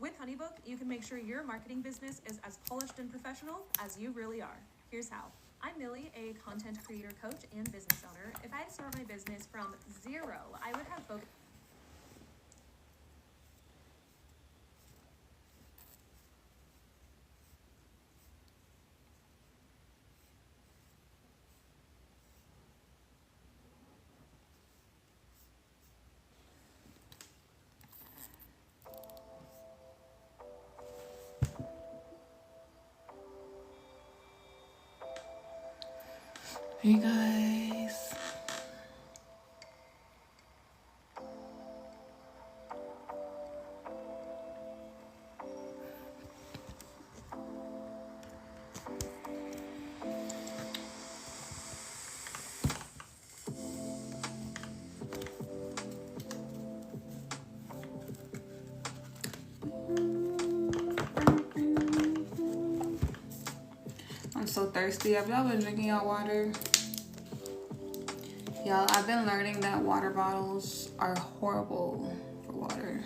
With HoneyBook, you can make sure your marketing business is as polished and professional as you really are. Here's how. I'm Millie, a content creator coach and business owner. If I had started my business from zero, I would have focused. Hey guys. I'm so thirsty. Have y'all been drinking y'all water? Y'all, I've been learning that water bottles are horrible for water.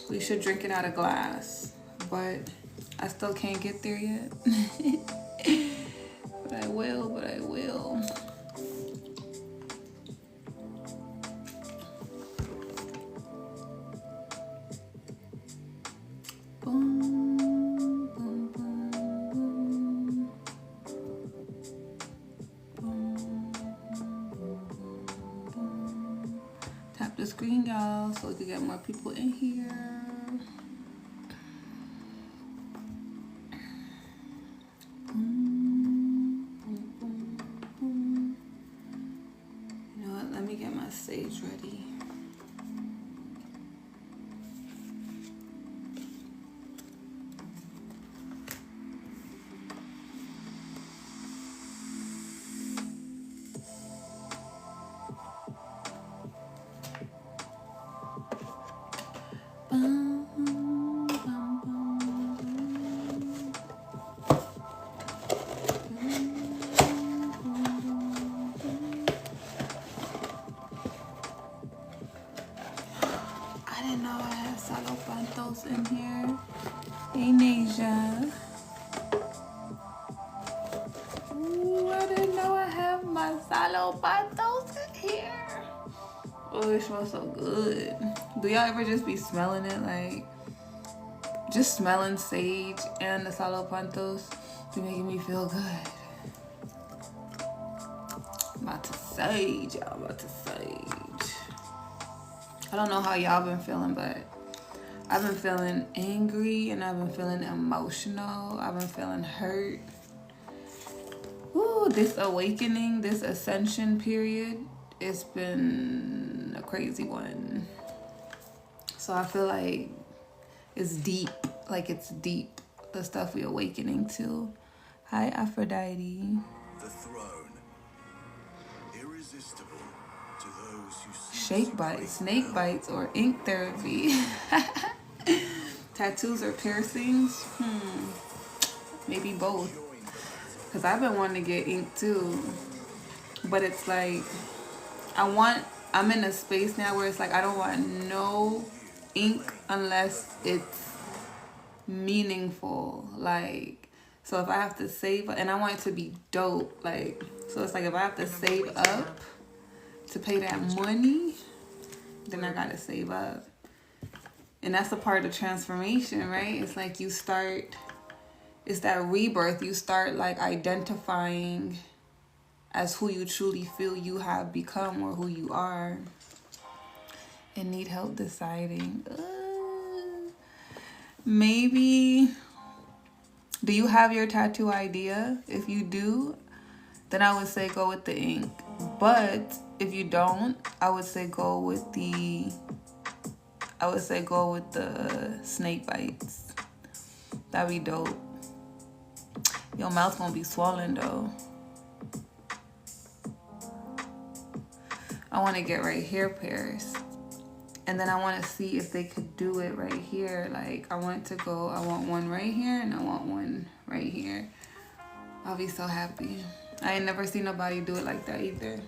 We should drink it out of glass, but I still can't get there yet. But I will. Boom, boom, boom, boom. Tap the screen, y'all, so we can get more people in here. You know what? Let me get my sage ready. I didn't know I had salopantos in here. Hey, Nasia. Ooh, I didn't know I have my salopantos in here. Oh, it smells so good. Do y'all ever just be smelling it, like, just smelling sage and the salopantos be making me feel good. About to sage, y'all, about to sage. I don't know how y'all been feeling, but I've been feeling angry and I've been feeling emotional. I've been feeling hurt. Ooh, this awakening, this ascension period, it's been a crazy one. So I feel like it's deep, the stuff we're awakening to. Hi, Aphrodite. The throne, irresistible to those who Shake bites, snake bites, or ink therapy. Tattoos or piercings? Maybe both. Because I've been wanting to get ink too. But it's like, I'm in a space now where it's like, I don't want no ink unless it's meaningful. Like, so if I have to save, and I want it to be dope. Like, so it's like if I have to save up to pay that money, then I gotta save up. And that's a part of transformation, right? It's like you start, it's that rebirth. You start like identifying as who you truly feel you have become or who you are, and need help deciding. Maybe, do you have your tattoo idea? If you do, then I would say go with the ink. But if you don't, I would say go with the snake bites. That'd be dope. Your mouth gonna be swollen though. I want to get right here pierced. And then I want to see if they could do it right here. Like, I want one right here and I want one right here. I'll be so happy. I ain't never seen nobody do it like that either.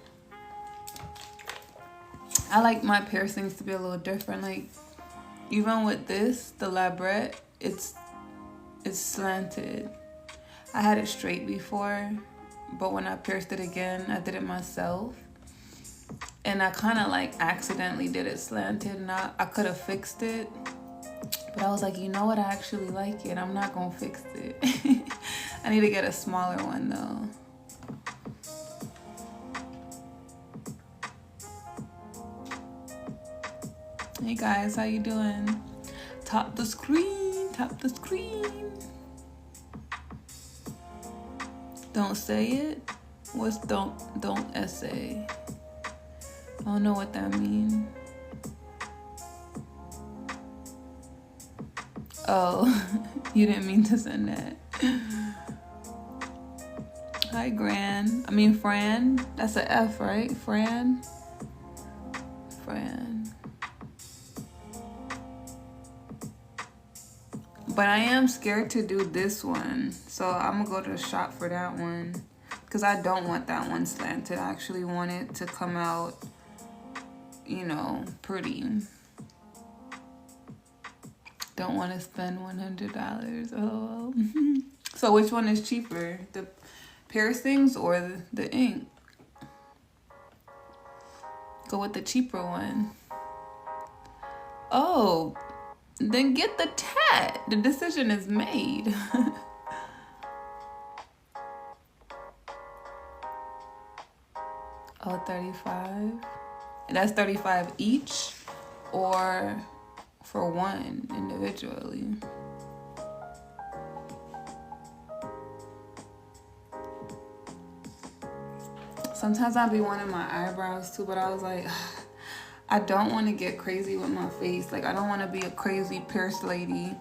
I like my piercings to be a little different. Like, even with this, the labret, it's slanted. I had it straight before, but when I pierced it again, I did it myself. And I kind of like accidentally did it slanted, and I could have fixed it. But I was like, you know what? I actually like it. I'm not going to fix it. I need to get a smaller one though. Hey guys, how you doing? Tap the screen, tap the screen. Don't say it? What's don't essay? I don't know what that means. Oh, you didn't mean to send that. Hi, Fran. That's an F, right? Fran. But I am scared to do this one. So I'm going to go to the shop for that one. Because I don't want that one slanted. I actually want it to come out, you know, pretty. Don't want to spend $100. Oh. So which one is cheaper? The piercings or the ink? Go with the cheaper one. Oh, then get the tat. The decision is made. Oh, 35. And that's 35 each or for one individually? Sometimes I'll be wanting my eyebrows too, but I was like, I don't want to get crazy with my face. Like, I don't want to be a crazy pierced lady.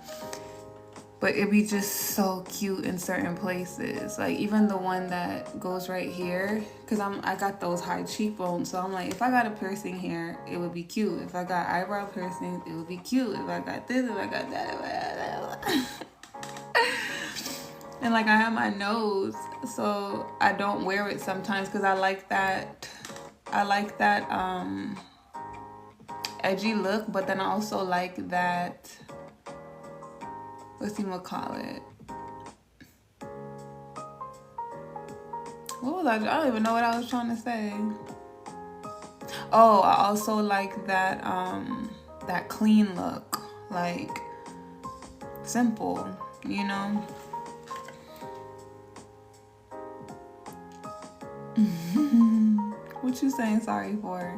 But it'd be just so cute in certain places. Like, even the one that goes right here. Because I got those high cheekbones. So I'm like, if I got a piercing here, it would be cute. If I got eyebrow piercings, it would be cute. If I got this, if I got that. And like, I have my nose. So I don't wear it sometimes because I like that. Edgy look, but then I also like that, what's you gonna call it? What was I don't even know what I was trying to say. Oh, I also like that that clean look, like simple, you know. What you saying sorry for?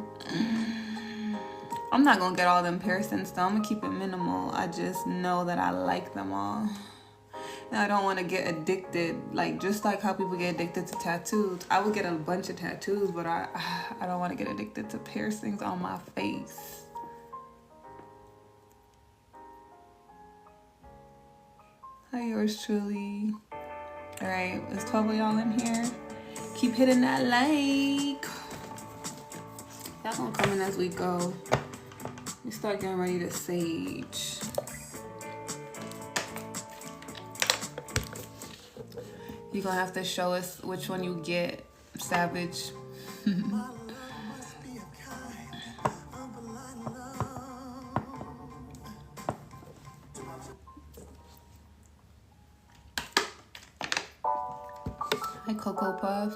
I'm not gonna get all them piercings though. I'm gonna keep it minimal. I just know that I like them all. And I don't want to get addicted. Like, just like how people get addicted to tattoos. I would get a bunch of tattoos, but I don't want to get addicted to piercings on my face. Hi, yours truly. Alright, there's 12 of y'all in here. Keep hitting that like. Y'all gonna come in as we go. We start getting ready to sage. You're gonna have to show us which one you get, Savage. Hi, Cocoa Puff.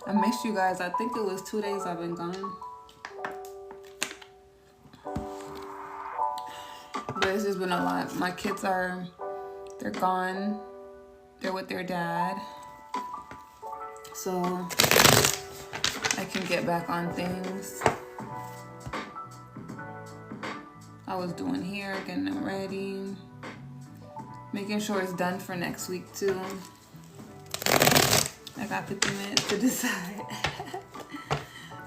I missed you guys. I think it was 2 days I've been gone. But it's just been a lot. My kids they're gone. They're with their dad. So I can get back on things. I was doing hair, getting them ready. Making sure it's done for next week too. I got 50 minutes to decide.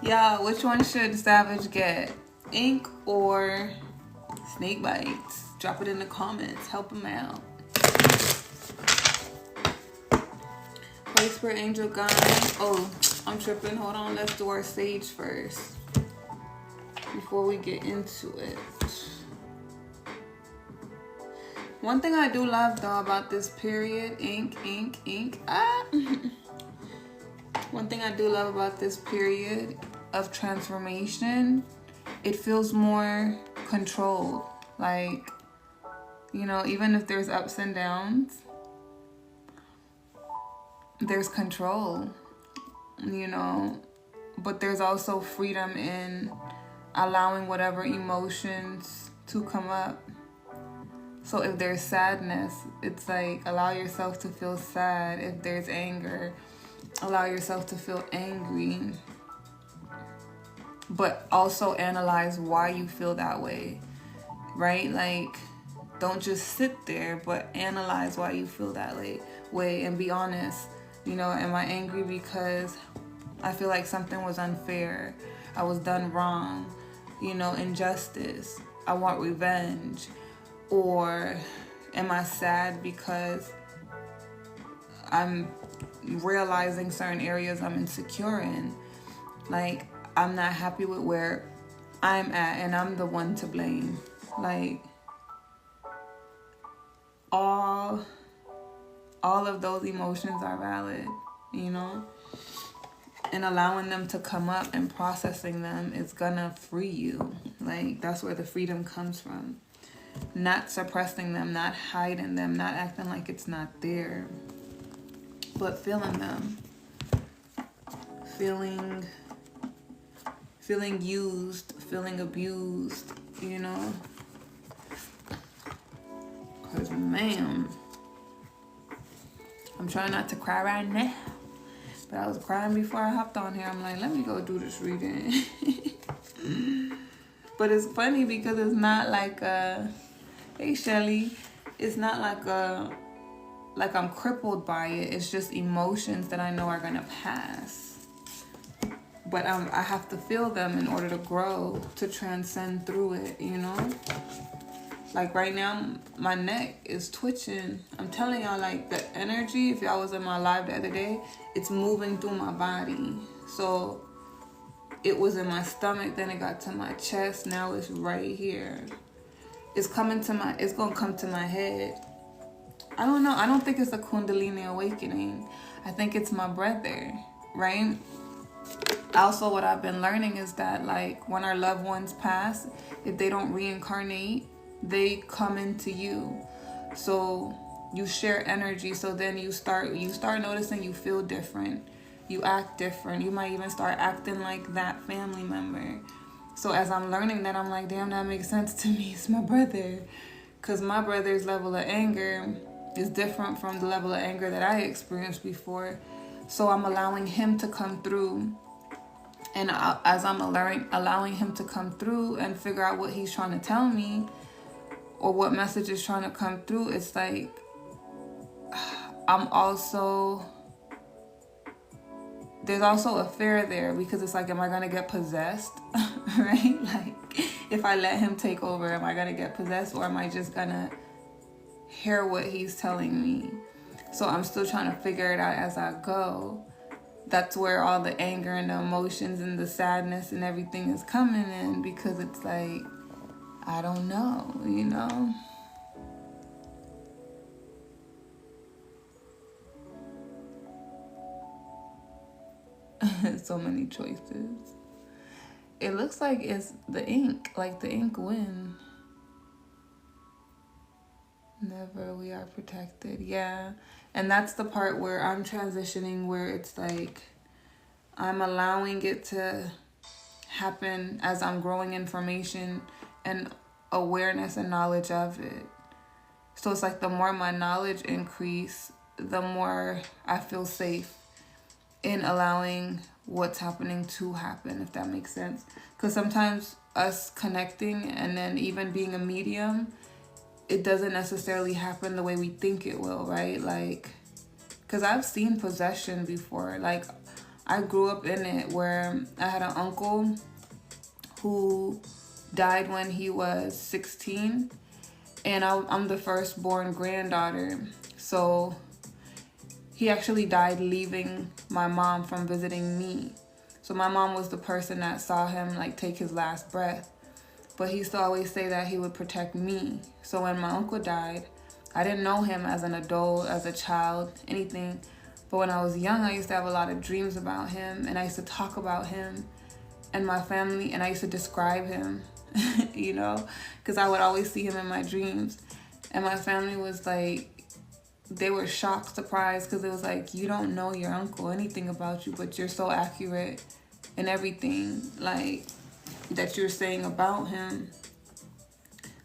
Y'all, which one should Savage get? Ink or snake bites? Drop it in the comments. Help him out. Place for Angel Gun. Oh, I'm tripping. Hold on. Let's do our sage first before we get into it. One thing I do love though about this period, ink. One thing I do love about this period of transformation it feels more controlled. Like, you know, even if there's ups and downs, there's control, you know, but there's also freedom in allowing whatever emotions to come up. So if there's sadness, it's like allow yourself to feel sad. If there's anger, allow yourself to feel angry. But also analyze why you feel that way, right? Like, don't just sit there, but analyze why you feel that way and be honest. You know, am I angry because I feel like something was unfair? I was done wrong, you know, injustice. I want revenge. Or am I sad because I'm realizing certain areas I'm insecure in? Like, I'm not happy with where I'm at and I'm the one to blame. Like, all of those emotions are valid, you know? And allowing them to come up and processing them is gonna free you. Like, that's where the freedom comes from. Not suppressing them, not hiding them, not acting like it's not there, but feeling them. Feeling used, feeling abused, you know? Because, man, I'm trying not to cry right now. But I was crying before I hopped on here. I'm like, let me go do this reading. But it's funny because it's not like hey Shelly, it's not like I'm crippled by it. It's just emotions that I know are gonna pass. But I have to feel them in order to grow, to transcend through it, you know? Like right now, my neck is twitching. I'm telling y'all, like, the energy, if y'all was in my live the other day, it's moving through my body. So it was in my stomach, then it got to my chest, now it's right here. It's gonna come to my head. I don't know. I don't think it's a Kundalini awakening. I think it's my brother, right? Also, what I've been learning is that, like, when our loved ones pass, if they don't reincarnate, they come into you. So you share energy. So then you start noticing you feel different. You act different. You might even start acting like that family member. So as I'm learning that, I'm like, damn, that makes sense to me. It's my brother. Because my brother's level of anger is different from the level of anger that I experienced before. So I'm allowing him to come through. And as I'm allowing him to come through and figure out what he's trying to tell me or what message is trying to come through, it's like there's also a fear there because it's like, am I going to get possessed? Right? Like, if I let him take over, am I going to get possessed, or am I just going to hear what he's telling me? So I'm still trying to figure it out as I go. That's where all the anger and the emotions and the sadness and everything is coming in, because it's like, I don't know, you know? So many choices. It looks like it's the ink, like the ink win. Never, we are protected. Yeah. And that's the part where I'm transitioning, where it's like I'm allowing it to happen as I'm growing information and awareness and knowledge of it. So it's like the more my knowledge increase, the more I feel safe in allowing what's happening to happen, if that makes sense. Because sometimes us connecting and then even being a medium, it doesn't necessarily happen the way we think it will, right? Like, because I've seen possession before. Like, I grew up in it where I had an uncle who died when he was 16, and I'm the firstborn granddaughter. So he actually died leaving my mom from visiting me. So my mom was the person that saw him like take his last breath. But he used to always say that he would protect me. So when my uncle died, I didn't know him as an adult, as a child, anything. But when I was young, I used to have a lot of dreams about him, and I used to talk about him. and my family, and I used to describe him, you know, because I would always see him in my dreams. And my family was like, they were shocked, surprised, because it was like, you don't know your uncle, anything about you, but you're so accurate in everything, like, that you're saying about him.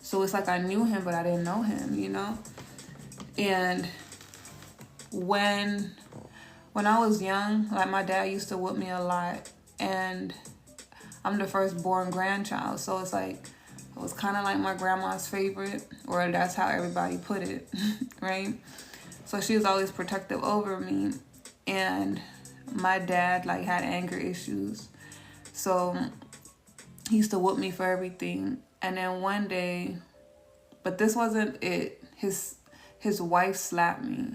So it's like I knew him, but I didn't know him, you know? And when I was young, like, my dad used to whoop me a lot, and I'm the firstborn grandchild, so it's like, it was kind of like my grandma's favorite, or that's how everybody put it, right? So she was always protective over me, and my dad, like, had anger issues, so he used to whoop me for everything. And then one day, but this wasn't it, his wife slapped me,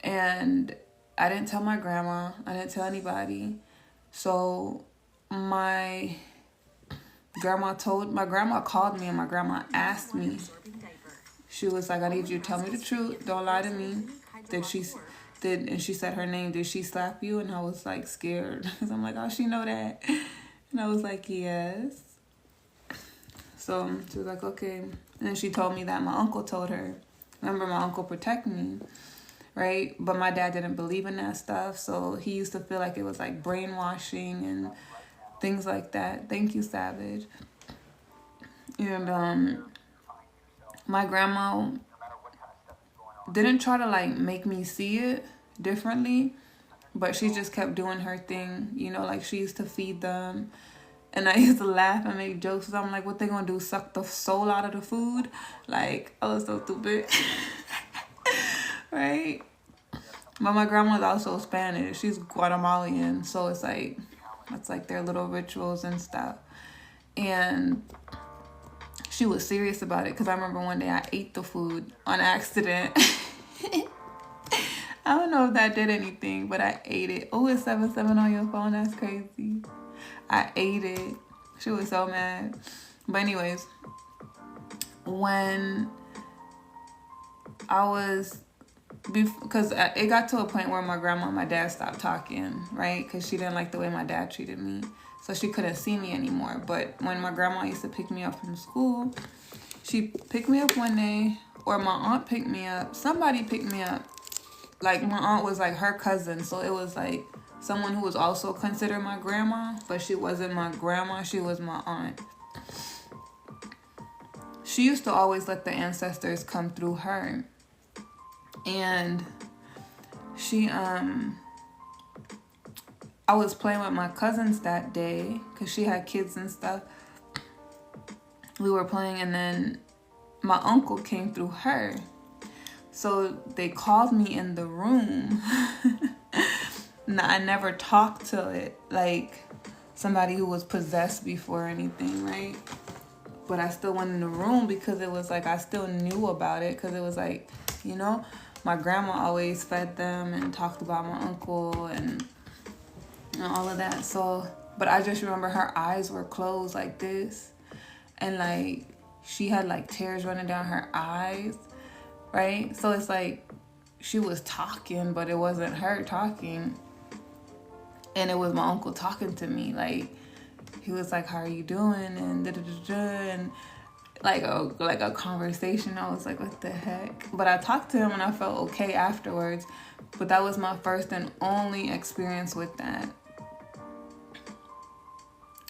and I didn't tell my grandma, I didn't tell anybody. So my grandma called me, and my grandma asked me, she was like, I need you to tell me the truth, don't lie to me. And she said her name, did she slap you? And I was like scared, because I'm like, oh, she know that? And I was like, yes. So she was like, okay. And then she told me that my uncle told her. Remember, my uncle protected me, right? But my dad didn't believe in that stuff, so he used to feel like it was like brainwashing and things like that. Thank you, Savage. And my grandma didn't try to like make me see it differently, but she just kept doing her thing, you know, like she used to feed them. And I used to laugh and make jokes, because I'm like, what they gonna do, suck the soul out of the food? Like, I was so stupid. Right? But my grandma's also Spanish. She's Guatemalan, so it's like their little rituals and stuff. And she was serious about it, because I remember one day I ate the food on accident. I don't know if that did anything, but I ate it. Oh, it's 77 on your phone. That's crazy. I ate it. She was so mad. But anyways, when I was, because it got to a point where my grandma and my dad stopped talking, right? Because she didn't like the way my dad treated me. So she couldn't see me anymore. But when my grandma used to pick me up from school, she picked me up one day, or my aunt picked me up. Somebody picked me up. Like, my aunt was like her cousin. So it was like someone who was also considered my grandma, but she wasn't my grandma, she was my aunt. She used to always let the ancestors come through her. And she, I was playing with my cousins that day, because she had kids and stuff. We were playing, and then my uncle came through her. So they called me in the room. I never talked to it like somebody who was possessed before or anything, right? But I still went in the room, because it was like I still knew about it, because it was like, you know, my grandma always fed them and talked about my uncle and all of that. So, but I just remember her eyes were closed like this, and like she had like tears running down her eyes, right? So it's like she was talking, but it wasn't her talking. And it was my uncle talking to me. Like, he was like, how are you doing? And da-da-da-da. And like a conversation. I was like, what the heck? But I talked to him, and I felt okay afterwards. But that was my first and only experience with that.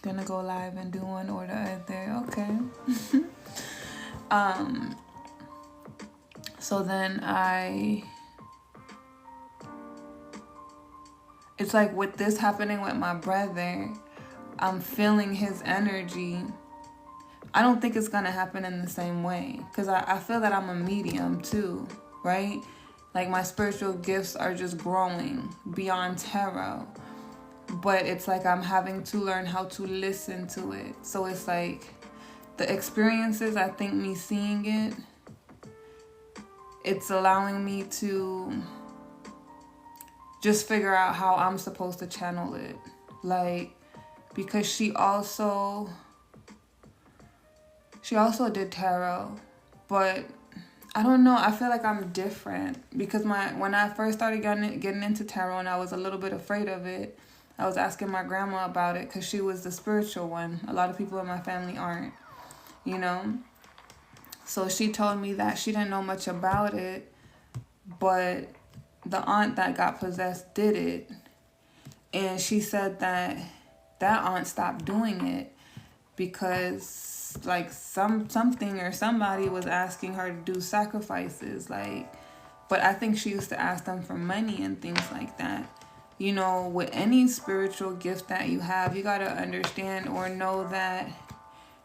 Gonna go live and do one or the other. Okay. So then it's like with this happening with my brother, I'm feeling his energy. I don't think it's gonna happen in the same way, because I feel that I'm a medium too, right? Like, my spiritual gifts are just growing beyond tarot. But it's like I'm having to learn how to listen to it. So it's like the experiences, I think me seeing it, it's allowing me to just figure out how I'm supposed to channel it. Like, because she also did tarot, but I don't know, I feel like I'm different, because when I first started getting into tarot, and I was a little bit afraid of it, I was asking my grandma about it because she was the spiritual one. A lot of people in my family aren't, you know. So she told me that she didn't know much about it, but the aunt that got possessed did it. And she said that aunt stopped doing it because like something or somebody was asking her to do sacrifices, like, but I think she used to ask them for money and things like that. You know, with any spiritual gift that you have, you got to understand or know that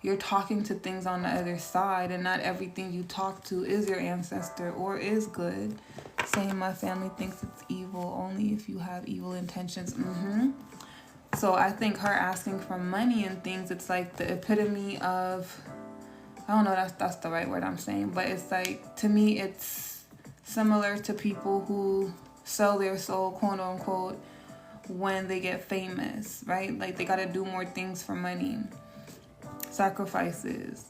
you're talking to things on the other side, and not everything you talk to is your ancestor or is good. Saying my family thinks it's evil only if you have evil intentions. So I think her asking for money and things, it's like the epitome of, I don't know, that's the right word I'm saying, but it's like, to me, it's similar to people who sell their soul, quote unquote, when they get famous, right? Like they got to do more things for money. Sacrifices.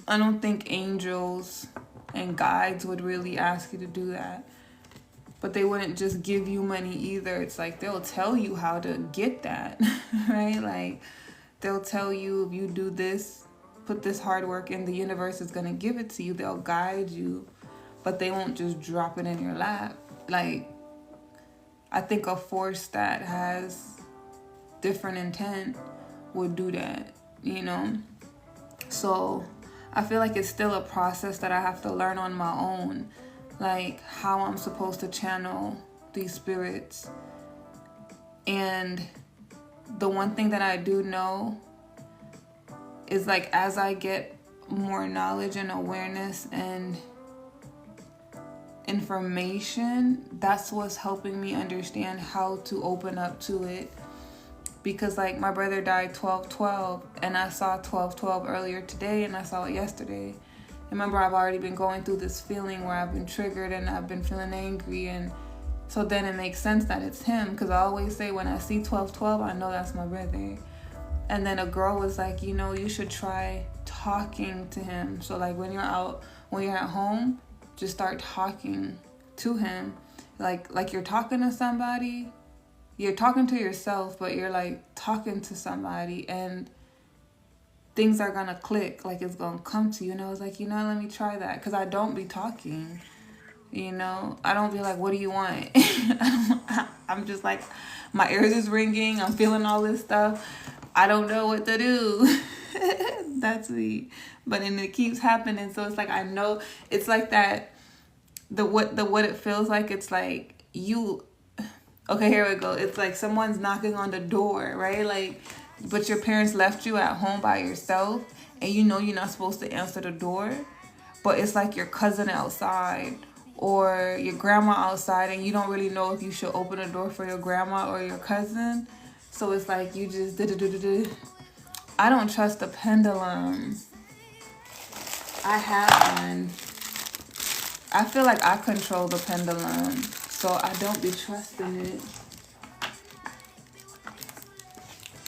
I don't think angels and guides would really ask you to do that. But they wouldn't just give you money either. It's like they'll tell you how to get that, right? Like they'll tell you if you do this, put this hard work in, the universe is going to give it to you. They'll guide you, but they won't just drop it in your lap. Like, I think a force that has different intent would do that, you know? So I feel like it's still a process that I have to learn on my own, like how I'm supposed to channel these spirits. And the one thing that I do know is, like, as I get more knowledge and awareness and information, that's what's helping me understand how to open up to it. Because, like, my brother died 12/12, and I saw 12/12 earlier today, and I saw it yesterday. Remember, I've already been going through this feeling where I've been triggered and I've been feeling angry, and so then it makes sense that it's him, because I always say when I see 12/12, I know that's my brother. And then a girl was like, you know, you should try talking to him. So, like, when you're at home, just start talking to him. Like you're talking to somebody. You're talking to yourself, but you're like talking to somebody, and things are gonna click, like it's gonna come to you. And I was like, you know, let me try that, because I don't be talking, you know. I don't be like, what do you want? I'm just like, my ears is ringing, I'm feeling all this stuff, I don't know what to do. That's me. But then it keeps happening, so it's like, I know it's like that. What it feels like, it's like you. Okay, here we go. It's like someone's knocking on the door, right? Like, but your parents left you at home by yourself, and you know you're not supposed to answer the door, but it's like your cousin outside or your grandma outside, and you don't really know if you should open the door for your grandma or your cousin. So it's like you just I don't trust the pendulum. I have one. I feel like I control the pendulum, so I don't be trusting it.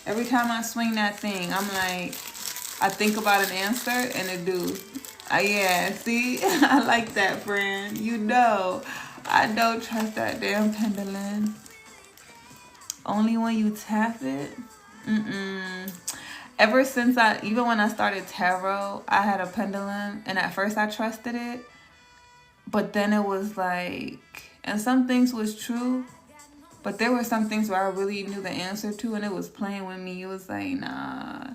Every time I swing that thing, I'm like, I think about an answer and it do. Yeah, see? I like that, friend. You know, I don't trust that damn pendulum. Only when you tap it. Ever since even when I started tarot, I had a pendulum, and at first I trusted it. But then it was like, and some things was true, but there were some things where I really knew the answer to, and it was playing with me. It was like, nah,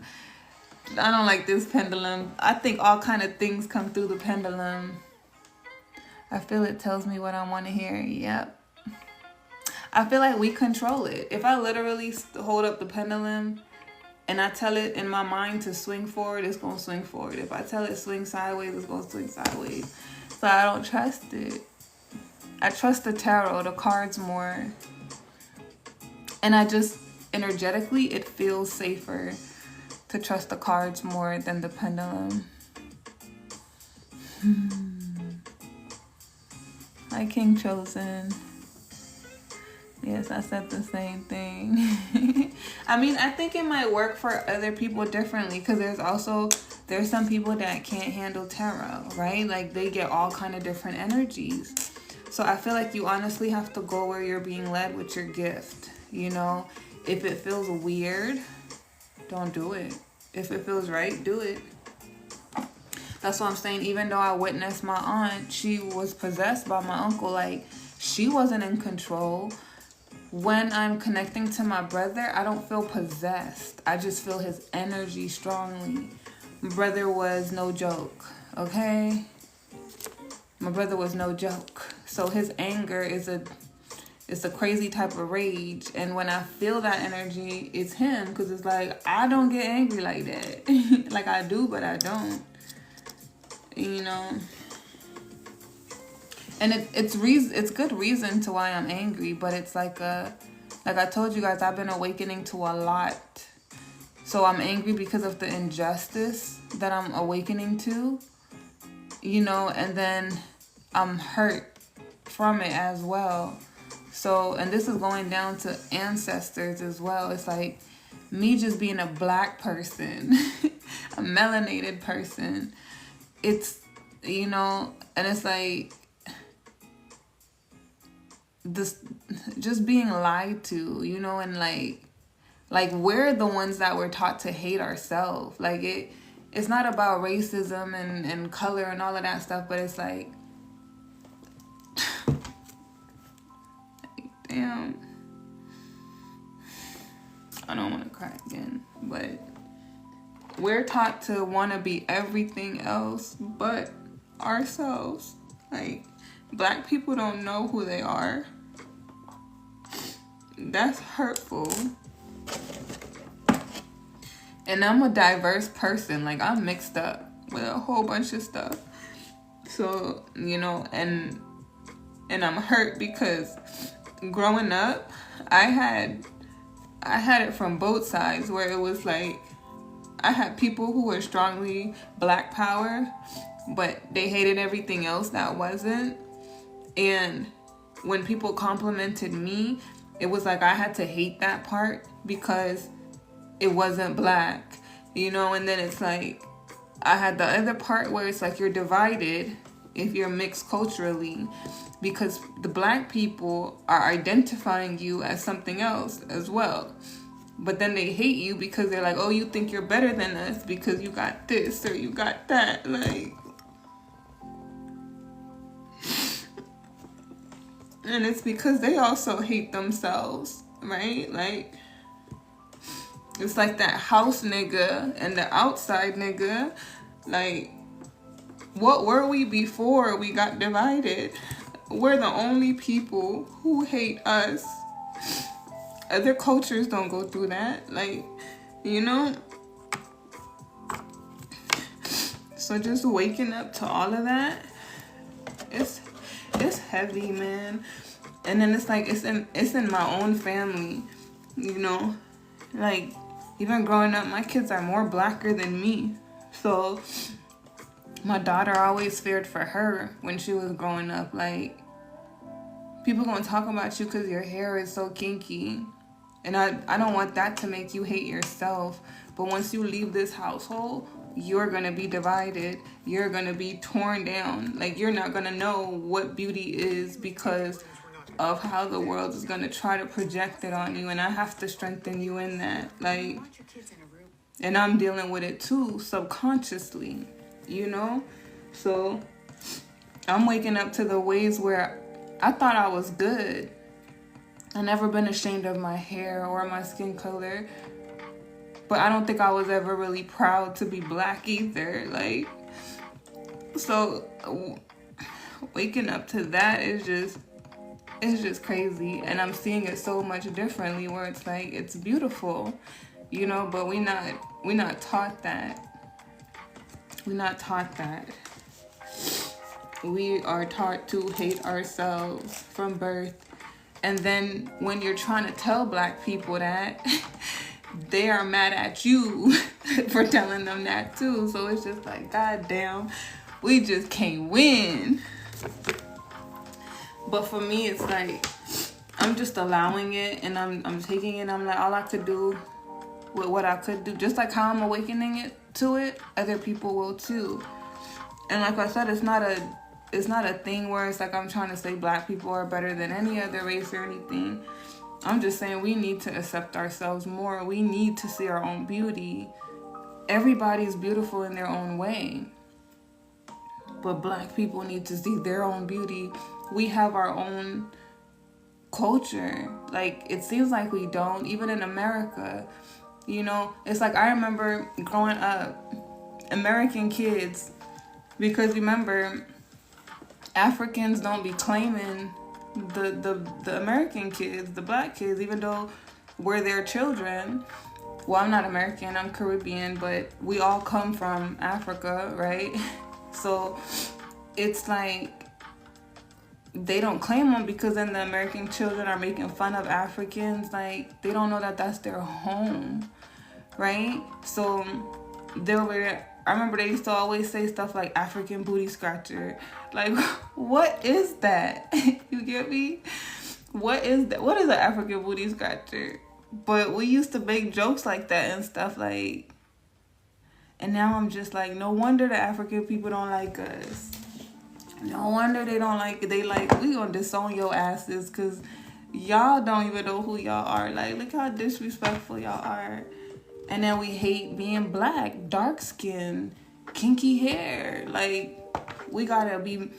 I don't like this pendulum. I think all kind of things come through the pendulum. I feel it tells me what I want to hear. Yep. I feel like we control it. If I literally hold up the pendulum and I tell it in my mind to swing forward, it's going to swing forward. If I tell it swing sideways, it's going to swing sideways. So I don't trust it. I trust the tarot, the cards more. And I just, energetically, it feels safer to trust the cards more than the pendulum. Hi, King Chosen. Yes, I said the same thing. I mean, I think it might work for other people differently, because there's some people that can't handle tarot, right? Like, they get all kind of different energies. So I feel like you honestly have to go where you're being led with your gift, you know. If it feels weird, don't do it. If it feels right, do it. That's what I'm saying. Even though I witnessed my aunt, she was possessed by my uncle. Like, she wasn't in control. When I'm connecting to my brother, I don't feel possessed. I just feel his energy strongly. My brother was no joke, okay? My brother was no joke. So his anger is it's a crazy type of rage. And when I feel that energy, it's him. Because it's like, I don't get angry like that. Like, I do, but I don't. You know, and it's good reason to why I'm angry, but it's like I told you guys, I've been awakening to a lot. So I'm angry because of the injustice that I'm awakening to, you know, and then I'm hurt from it as well. So, and this is going down to ancestors as well. It's like me just being a black person, a melanated person. It's, you know, and it's like this, just being lied to, you know, and like we're the ones that were taught to hate ourselves. Like it's not about racism and color and all of that stuff, but it's like, damn, I don't want to cry again, but we're taught to want to be everything else but ourselves. Like, black people don't know who they are. That's hurtful. And I'm a diverse person. Like, I'm mixed up with a whole bunch of stuff. So, you know, and I'm hurt because growing up, I had it from both sides, where it was like, I had people who were strongly black power, but they hated everything else that wasn't. And when people complimented me, it was like I had to hate that part because it wasn't black, you know. And then it's like I had the other part where it's like you're divided if you're mixed culturally, because the black people are identifying you as something else as well. But then they hate you because they're like, oh, you think you're better than us because you got this or you got that. Like, and it's because they also hate themselves, right? Like, it's like that house nigga and the outside nigga. Like, what were we before we got divided? We're the only people who hate us. Other cultures don't go through that. Like, you know? So just waking up to all of that, it's heavy, man. And then it's like, it's in my own family, you know? Like, even growing up, my kids are more blacker than me. So my daughter always feared for her when she was growing up. Like, people gonna talk about you because your hair is so kinky. And I don't want that to make you hate yourself. But once you leave this household, you're going to be divided. You're going to be torn down. Like, you're not going to know what beauty is because of how the world is going to try to project it on you. And I have to strengthen you in that. Like, and I'm dealing with it too, subconsciously, you know? So I'm waking up to the ways where I thought I was good. I've never been ashamed of my hair or my skin color. But I don't think I was ever really proud to be black either. Like, so waking up to that is just crazy. And I'm seeing it so much differently, where it's like, it's beautiful, you know, but we not taught that. We're not taught that. We are taught to hate ourselves from birth. And then when you're trying to tell black people that, they are mad at you for telling them that too. So it's just like, God damn, we just can't win. But for me, it's like, I'm just allowing it, and I'm taking it. I'm like, all I could do with what I could do, just like how I'm awakening it to it, other people will too. And like I said, it's not a thing where it's like I'm trying to say black people are better than any other race or anything. I'm just saying we need to accept ourselves more. We need to see our own beauty. Everybody's beautiful in their own way. But black people need to see their own beauty. We have our own culture. Like, it seems like we don't, even in America. You know, it's like I remember growing up, American kids, because remember, Africans don't be claiming the American kids, the black kids, even though we're their children. Well, I'm not American, I'm Caribbean, but we all come from Africa, right? So it's like they don't claim them because then the American children are making fun of Africans. Like, they don't know that that's their home, right? So I remember they used to always say stuff like African booty scratcher. Like, what is that? You get me? What is that? What is an African booty scratcher? But we used to make jokes like that and stuff, like, and now I'm just like, no wonder the African people don't like us. No wonder they don't like, we gonna disown your asses because y'all don't even know who y'all are. Like, look how disrespectful y'all are. And then we hate being black, dark skin, kinky hair. Like, we gotta be,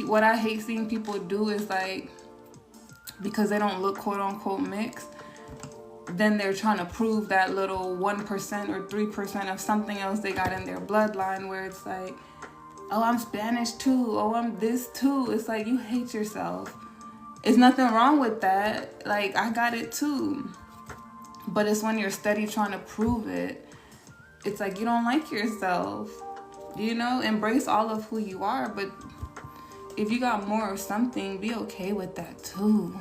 what I hate seeing people do is like, because they don't look quote unquote mixed, then they're trying to prove that little 1% or 3% of something else they got in their bloodline, where it's like, oh, I'm Spanish too, oh, I'm this too. It's like, you hate yourself. There's nothing wrong with that. Like, I got it too. But it's when you're steady trying to prove it, it's like you don't like yourself. You know, embrace all of who you are, but if you got more of something, be okay with that too.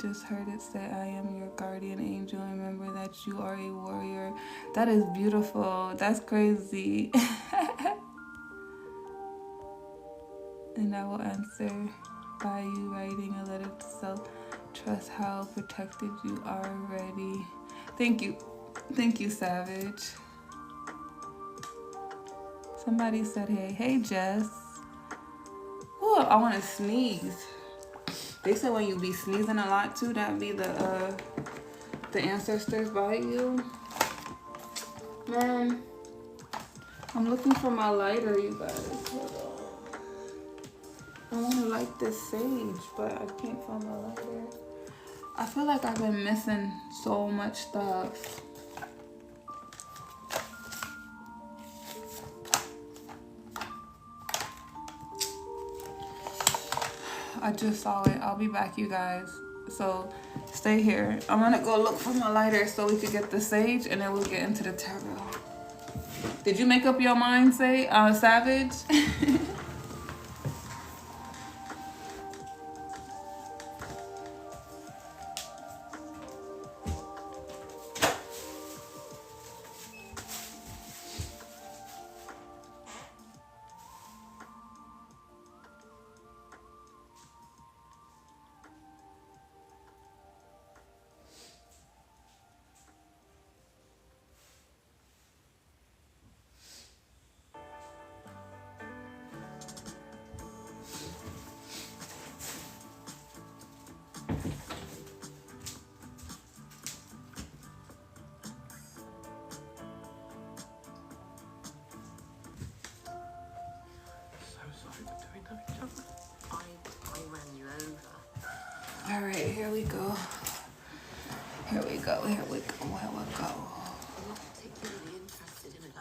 Just heard it say, I am your guardian angel. Remember that you are a warrior. That is beautiful. That's crazy. And I will answer by you writing a letter to self. Trust how protected you are already. Thank you. Thank you, Savage. Somebody said, hey, Jess. Ooh, I want to sneeze. They said when you be sneezing a lot too, that be the ancestors by you. Man, I'm looking for my lighter, you guys. Hold on. I want to light this sage, but I can't find my lighter. I feel like I've been missing so much stuff. I just saw it. I'll be back, you guys. So stay here. I'm gonna go look for my lighter so we could get the sage and then we'll get into the tarot. Did you make up your mind, Savage? All right, here we go. Here we go. I'm not particularly interested in it.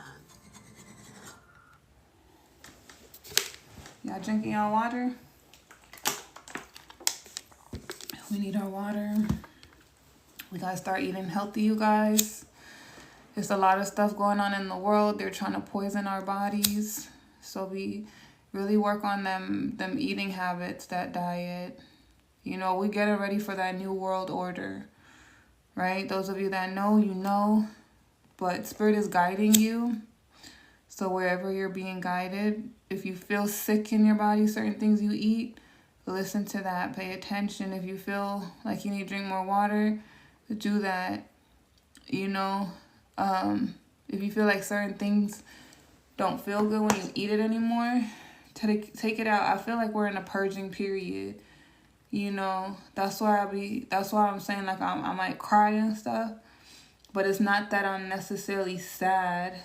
Y'all drinking y'all water? We need our water. We gotta start eating healthy, you guys. There's a lot of stuff going on in the world. They're trying to poison our bodies. So we really work on them eating habits, that diet. You know, we're getting ready for that new world order, right? Those of you that know, you know. But Spirit is guiding you. So wherever you're being guided, if you feel sick in your body, certain things you eat, listen to that. Pay attention. If you feel like you need to drink more water, do that. You know, if you feel like certain things don't feel good when you eat it anymore, Take it out. I feel like we're in a purging period. You know, that's why I'm saying like I might cry and stuff. But it's not that I'm necessarily sad.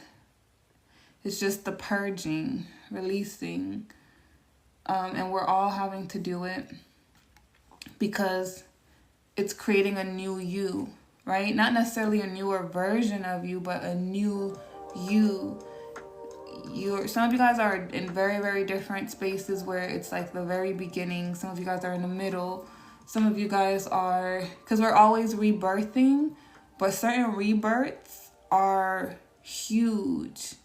It's just the purging, releasing. And we're all having to do it because it's creating a new you, right? Not necessarily a newer version of you, but a new you. Some of you guys are in very, very different spaces where it's like the very beginning. Some of you guys are in the middle. Some of you guys are, because we're always rebirthing, but certain rebirths are huge.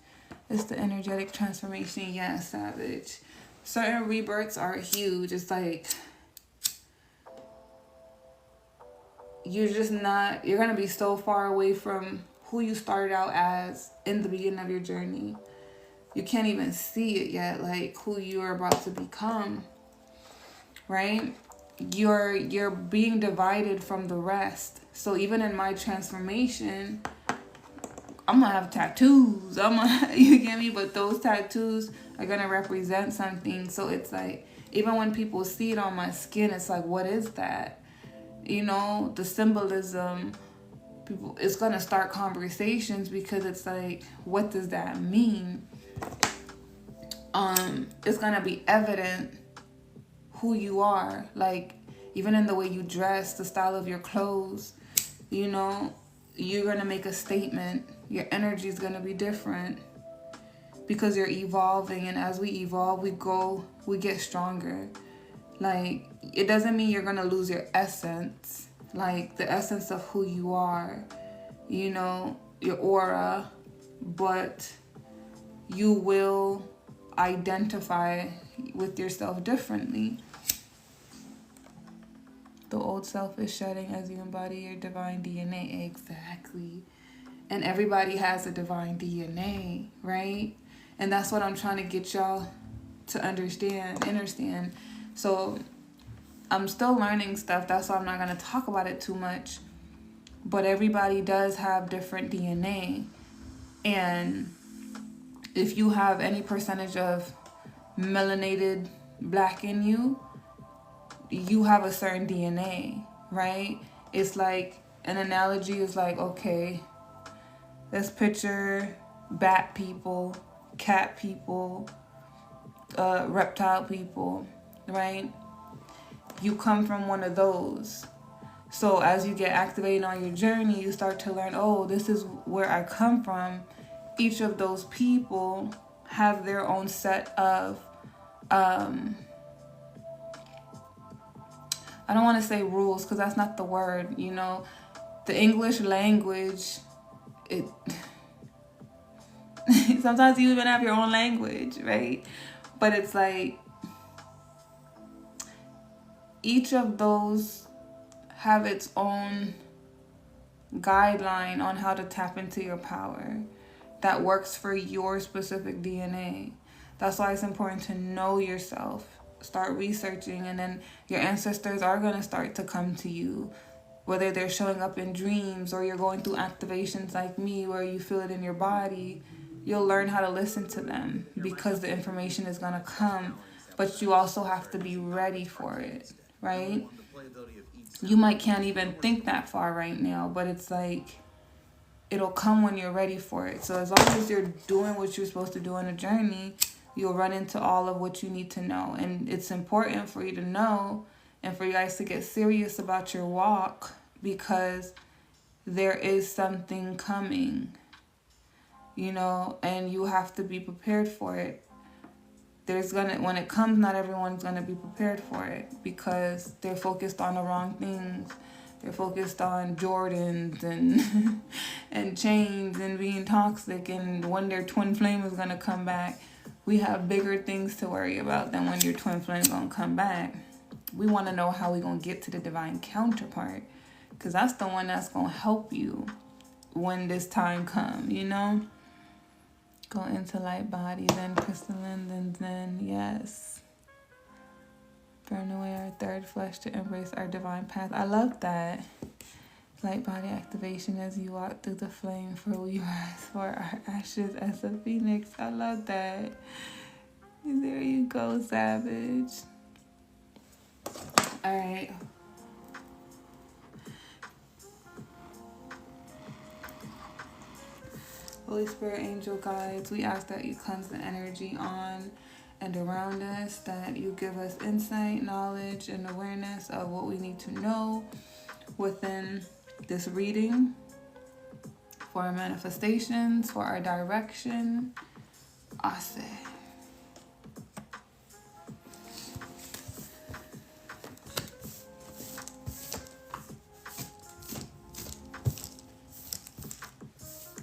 It's the energetic transformation. Yeah, Savage. Certain rebirths are huge. It's like you're going to be so far away from who you started out as in the beginning of your journey. You can't even see it yet, like who you are about to become, right? You're being divided from the rest. So even in my transformation, I'm gonna have tattoos. You get me? But those tattoos are gonna represent something. So it's like, even when people see it on my skin, it's like, what is that? You know, the symbolism, it's gonna start conversations because it's like, what does that mean? It's gonna be evident who you are, like even in the way you dress, the style of your clothes. You know, you're gonna make a statement. Your energy is gonna be different because you're evolving, and as we evolve, we get stronger. Like, it doesn't mean you're gonna lose your essence, like the essence of who you are, you know, your aura, but you will identify with yourself differently. The old self is shedding as you embody your divine DNA. Exactly. And everybody has a divine DNA, right? And that's what I'm trying to get y'all to understand. So I'm still learning stuff. That's why I'm not going to talk about it too much. But everybody does have different DNA. And if you have any percentage of melanated black in you, you have a certain DNA, right? It's like, an analogy is like, okay, let's picture bat people, cat people, reptile people, right? You come from one of those. So as you get activated on your journey, you start to learn, oh, this is where I come from. Each of those people have their own set of, I don't want to say rules because that's not the word, you know. The English language, sometimes you even have your own language, right? But it's like, each of those have its own guideline on how to tap into your power that works for your specific DNA. That's why it's important to know yourself. Start researching, and then your ancestors are going to start to come to you, whether they're showing up in dreams or you're going through activations like me where you feel it in your body. You'll learn how to listen to them because the information is going to come, but you also have to be ready for it, right? You can't even think that far right now, but it's like, it'll come when you're ready for it. So as long as you're doing what you're supposed to do on a journey, you'll run into all of what you need to know. And it's important for you to know and for you guys to get serious about your walk, because there is something coming, you know, and you have to be prepared for it. When it comes, not everyone's gonna be prepared for it because they're focused on the wrong things. They're focused on Jordans and and chains and being toxic, and when their twin flame is gonna come back. We have bigger things to worry about than when your twin flame is gonna come back. We want to know how we gonna get to the divine counterpart, because that's the one that's gonna help you when this time comes, you know. Go into light body, then crystalline, then yes. Burn away our third flesh to embrace our divine path. I love that. Light body activation as you walk through the flame, for we rise for our ashes as a phoenix. I love that. There you go, Savage. All right. Holy Spirit, angel guides, we ask that you cleanse the energy on and around us, that you give us insight, knowledge, and awareness of what we need to know within this reading for our manifestations, for our direction. Ase.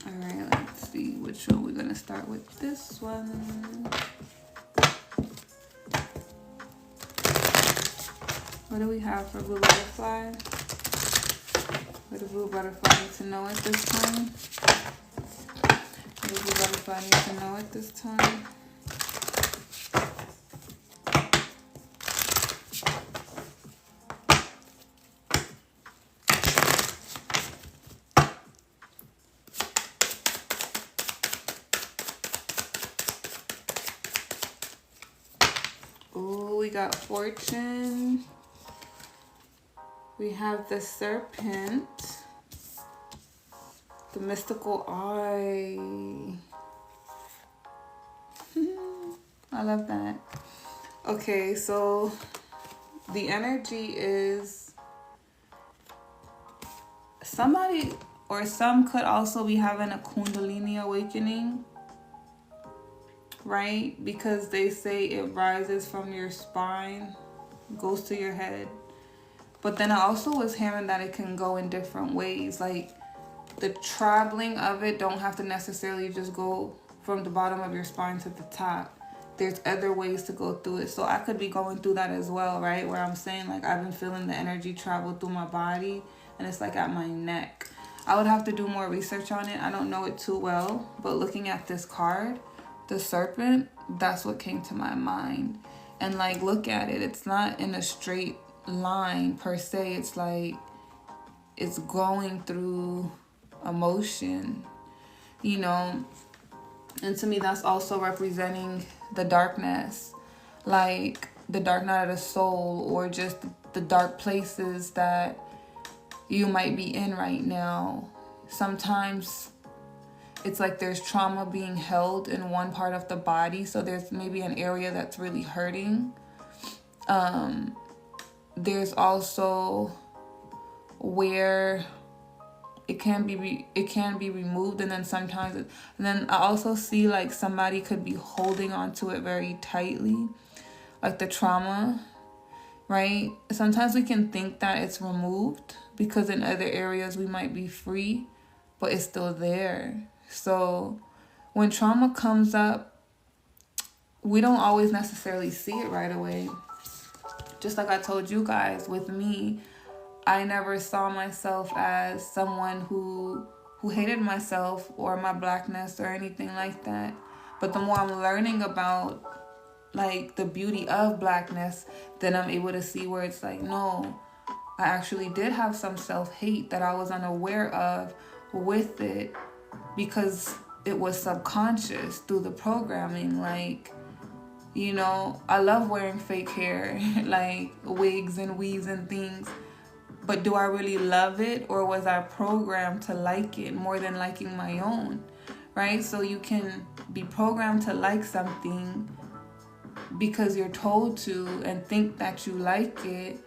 Alright, let's see which one we're going to start with. This one. What do we have for blue butterfly? What does blue butterfly need to know at this time? What does blue butterfly need to know at this time? Oh, we got fortune. We have the serpent. The mystical eye. I love that. Okay, so the energy is somebody or some could also be having a Kundalini awakening, right? Because they say it rises from your spine, goes to your head. But then I also was hearing that it can go in different ways. Like the traveling of it don't have to necessarily just go from the bottom of your spine to the top. There's other ways to go through it. So I could be going through that as well, right? Where I'm saying like I've been feeling the energy travel through my body and it's like at my neck. I would have to do more research on it. I don't know it too well. But looking at this card, the serpent, that's what came to my mind. And like look at it. It's not in a straight line per se. It's like it's going through emotion, you know. And to me that's also representing the darkness, like the dark night of the soul, or just the dark places that you might be in right now. Sometimes it's like there's trauma being held in one part of the body, so there's maybe an area that's really hurting. There's also where it can be removed, and then sometimes and then I also see like somebody could be holding on to it very tightly, like the trauma, right? Sometimes we can think that it's removed because in other areas we might be free, but it's still there. So when trauma comes up, we don't always necessarily see it right away. Just like I told you guys, with me, I never saw myself as someone who hated myself or my blackness or anything like that. But the more I'm learning about like the beauty of blackness, then I'm able to see where it's like, no, I actually did have some self-hate that I was unaware of with it because it was subconscious through the programming. Like, you know, I love wearing fake hair, like wigs and weaves and things. But do I really love it, or was I programmed to like it more than liking my own, right? So you can be programmed to like something because you're told to and think that you like it,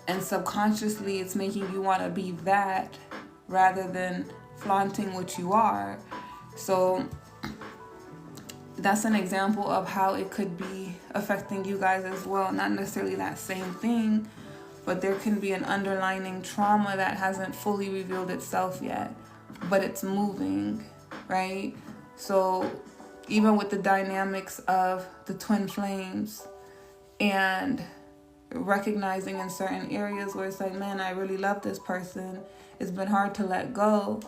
and subconsciously it's making you want to be that rather than flaunting what you are. So that's an example of how it could be affecting you guys as well. Not necessarily that same thing, but there can be an underlying trauma that hasn't fully revealed itself yet, but it's moving, right? So even with the dynamics of the twin flames and recognizing in certain areas where it's like, man, I really love this person. It's been hard to let go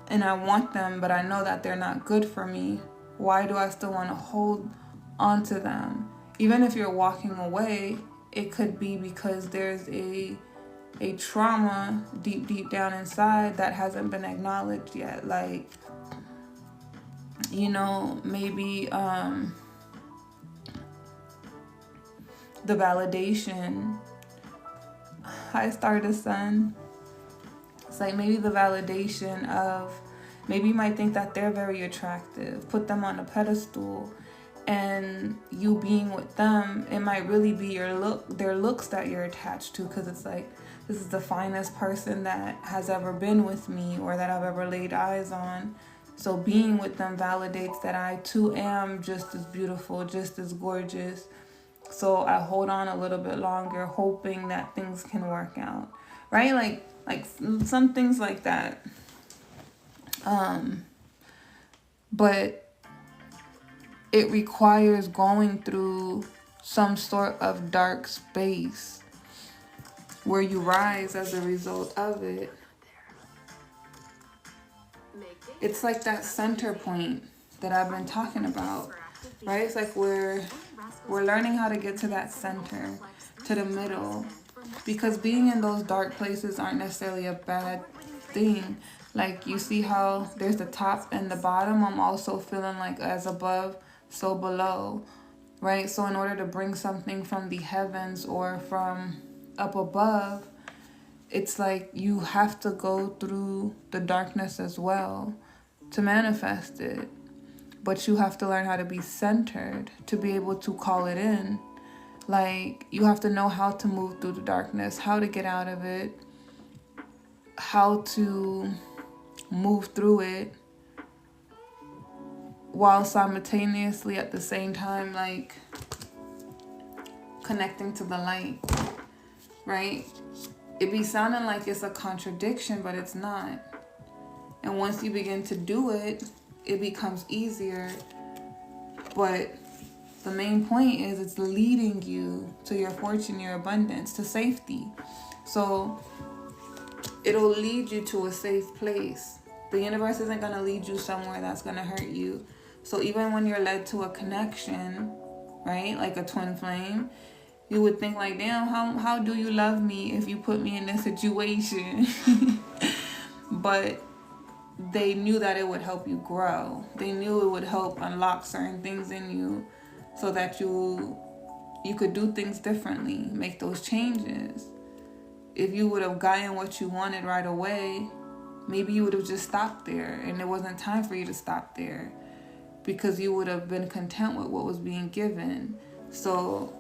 and I want them, but I know that they're not good for me. Why do I still want to hold on to them? Even if you're walking away, it could be because there's a trauma deep down inside that hasn't been acknowledged yet. Like, you know, maybe the validation. Hi, Stardust Sun. It's like maybe the validation of, maybe you might think that they're very attractive, put them on a pedestal, and you being with them, it might really be their looks that you're attached to, because it's like, this is the finest person that has ever been with me or that I've ever laid eyes on. So being with them validates that I too am just as beautiful, just as gorgeous. So I hold on a little bit longer, hoping that things can work out, right? Like some things like that. But it requires going through some sort of dark space where you rise as a result of it. It's like that center point that I've been talking about, right? It's like we're learning how to get to that center, to the middle, because being in those dark places aren't necessarily a bad thing. Like, you see how there's the top and the bottom. I'm also feeling like as above, so below, right? So in order to bring something from the heavens or from up above, it's like you have to go through the darkness as well to manifest it. But you have to learn how to be centered to be able to call it in. Like, you have to know how to move through the darkness, how to get out of it, how to move through it, while simultaneously at the same time, like, connecting to the light, right? It be sounding like it's a contradiction, but it's not. And once you begin to do it, it becomes easier. But the main point is it's leading you to your fortune, your abundance, to safety. So it'll lead you to a safe place. The universe isn't going to lead you somewhere that's going to hurt you. So even when you're led to a connection, right, like a twin flame, you would think like, damn, how do you love me if you put me in this situation? But they knew that it would help you grow. They knew it would help unlock certain things in you so that you could do things differently, make those changes. If you would have gotten what you wanted right away, maybe you would have just stopped there, and it wasn't time for you to stop there because you would have been content with what was being given. So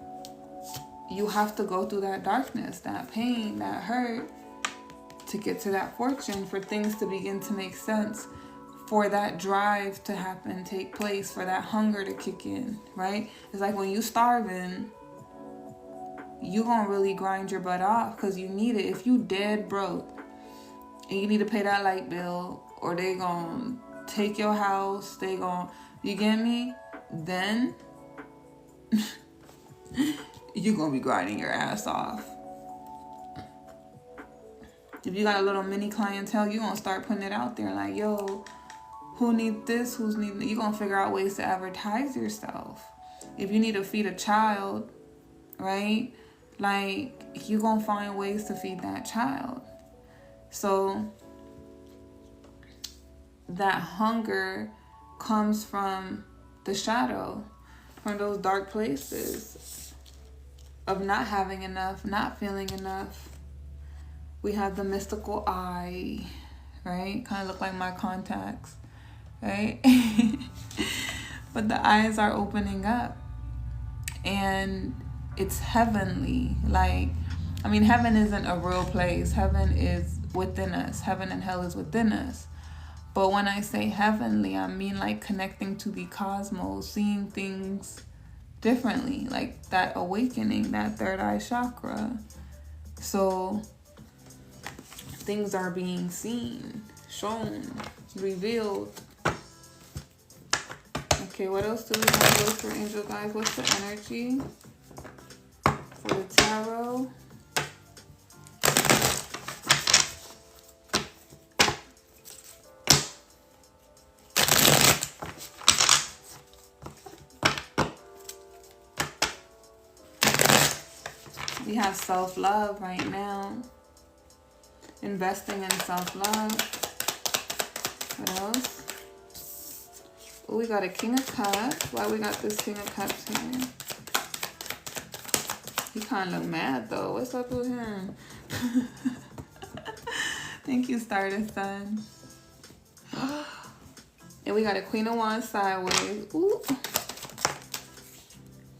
you have to go through that darkness, that pain, that hurt, to get to that fortune, for things to begin to make sense, for that drive to happen, take place, for that hunger to kick in, right? It's like when you starving, you gonna really grind your butt off because you need it. If you dead broke and you need to pay that light bill, or they gonna take your house, they gonna, you get me? Then you gonna be grinding your ass off. If you got a little mini clientele, you gonna start putting it out there like, yo, who need this? Who's needing? You gonna figure out ways to advertise yourself. If you need to feed a child, right? Like, you gonna find ways to feed that child. So that hunger comes from the shadow, from those dark places of not having enough, not feeling enough. We have the mystical eye, right? Kind of look like my contacts, right? But the eyes are opening up, and it's heavenly. Like, I mean, heaven isn't a real place. Heaven is within us. Heaven and hell is within us. But when I say heavenly, I mean like connecting to the cosmos, seeing things differently, like that awakening, that third eye chakra. So things are being seen, shown, revealed. Okay, what else do we have for angel guys? What's the energy for the tarot? We have self-love right now. Investing in self-love. What else? Oh, we got a King of Cups. Why we got this King of Cups here? He kind of mad though. What's up with him? Thank you, Stardust Sun. And we got a Queen of Wands sideways. Ooh.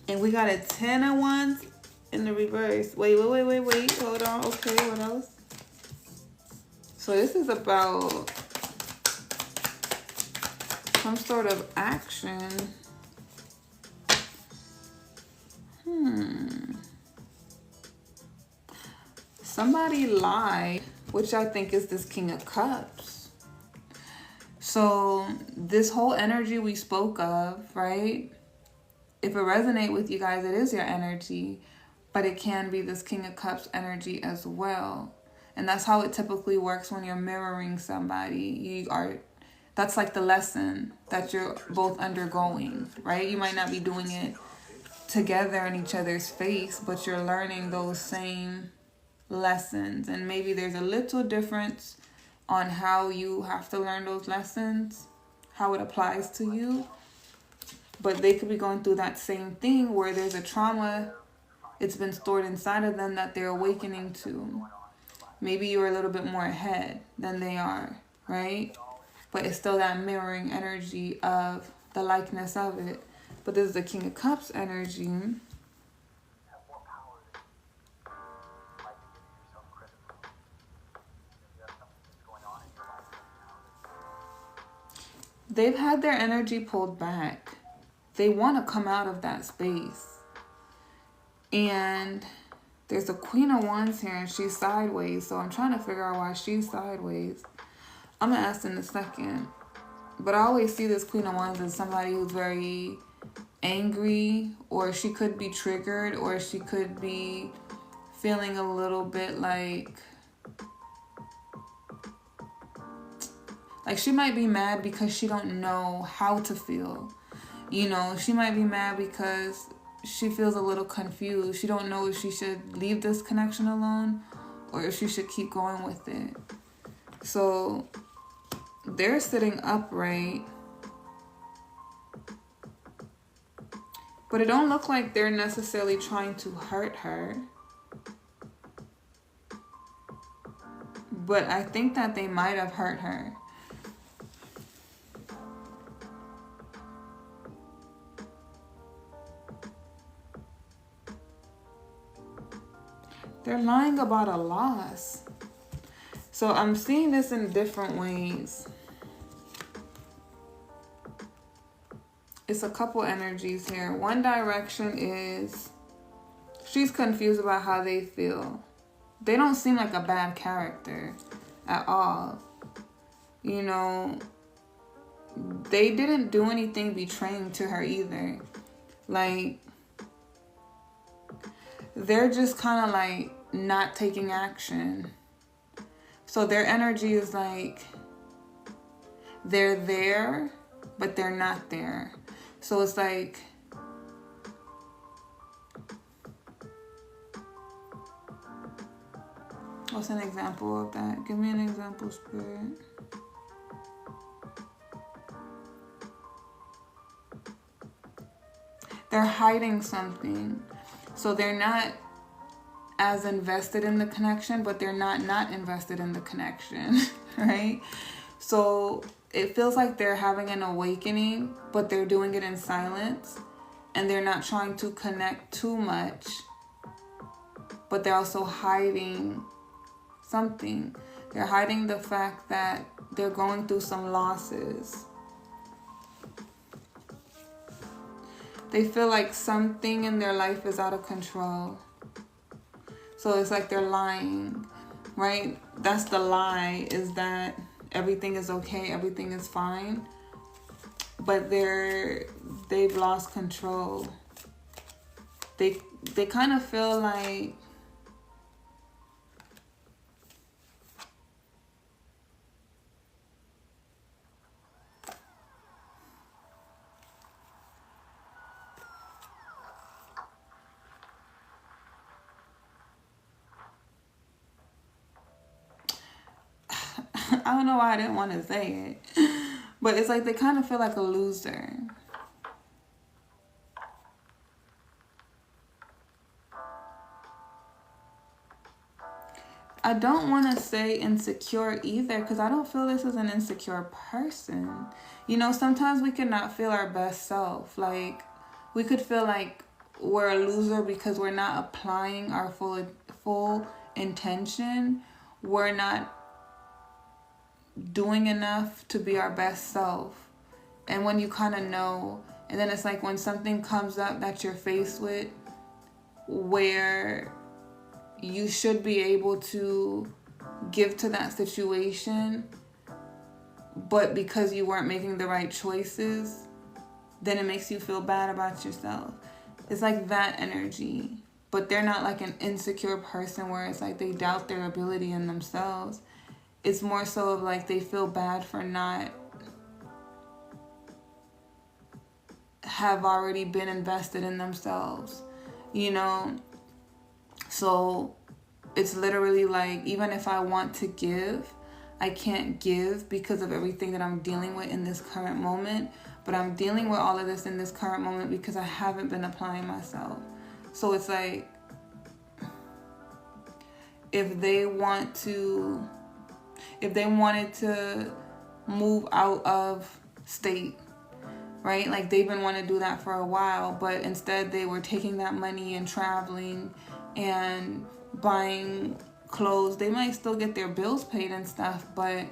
And we got a 10 of Wands in the reverse. Wait. Hold on. Okay, what else? So this is about some sort of action. Somebody lied, which I think is this King of Cups. So this whole energy we spoke of, right? If it resonates with you guys, it is your energy, but it can be this King of Cups energy as well. And that's how it typically works when you're mirroring somebody. That's like the lesson that you're both undergoing, right? You might not be doing it together in each other's face, but you're learning those same lessons. And maybe there's a little difference on how you have to learn those lessons, how it applies to you. But they could be going through that same thing where there's a trauma, it's been stored inside of them that they're awakening to. Maybe you're a little bit more ahead than they are, right? But it's still that mirroring energy of the likeness of it. But this is the King of Cups energy. They've had their energy pulled back. They want to come out of that space. And there's a Queen of Wands here and she's sideways. So I'm trying to figure out why she's sideways. I'm going to ask in a second. But I always see this Queen of Wands as somebody who's very angry, or she could be triggered, or she could be feeling a little bit like she might be mad because she don't know how to feel. You know, she might be mad because she feels a little confused. She don't know if she should leave this connection alone or if she should keep going with it. So they're sitting upright, but it don't look like they're necessarily trying to hurt her. But I think that they might have hurt her. They're lying about a loss. So I'm seeing this in different ways. It's a couple energies here. One direction is she's confused about how they feel. They don't seem like a bad character at all. You know, they didn't do anything betraying to her either. Like, they're just kind of like not taking action. So their energy is like they're there, but they're not there. So it's like what's an example of that? Give me an example, Spirit. They're hiding something. So they're not as invested in the connection, but they're not invested in the connection, right? So it feels like they're having an awakening, but they're doing it in silence, and they're not trying to connect too much, but they're also hiding something. They're hiding the fact that they're going through some losses. They feel like something in their life is out of control. So it's like they're lying, right? That's the lie, is that everything is okay, everything is fine. But they've lost control. They kind of feel like I don't know why I didn't want to say it, but it's like they kind of feel like a loser. I don't want to say insecure either, because I don't feel this is an insecure person. You know, sometimes we cannot feel our best self. Like, we could feel like we're a loser because we're not applying our full intention. We're not doing enough to be our best self. And when you kind of know, and then it's like when something comes up that you're faced with where you should be able to give to that situation, but because you weren't making the right choices, then it makes you feel bad about yourself. It's like that energy. But they're not like an insecure person where it's like they doubt their ability in themselves. It's more so of like they feel bad for not have already been invested in themselves, you know? So it's literally like, even if I want to give, I can't give because of everything that I'm dealing with in this current moment. But I'm dealing with all of this in this current moment because I haven't been applying myself. So it's like, if they wanted to move out of state, right? Like they've been wanting to do that for a while, but instead they were taking that money and traveling and buying clothes. They might still get their bills paid and stuff, but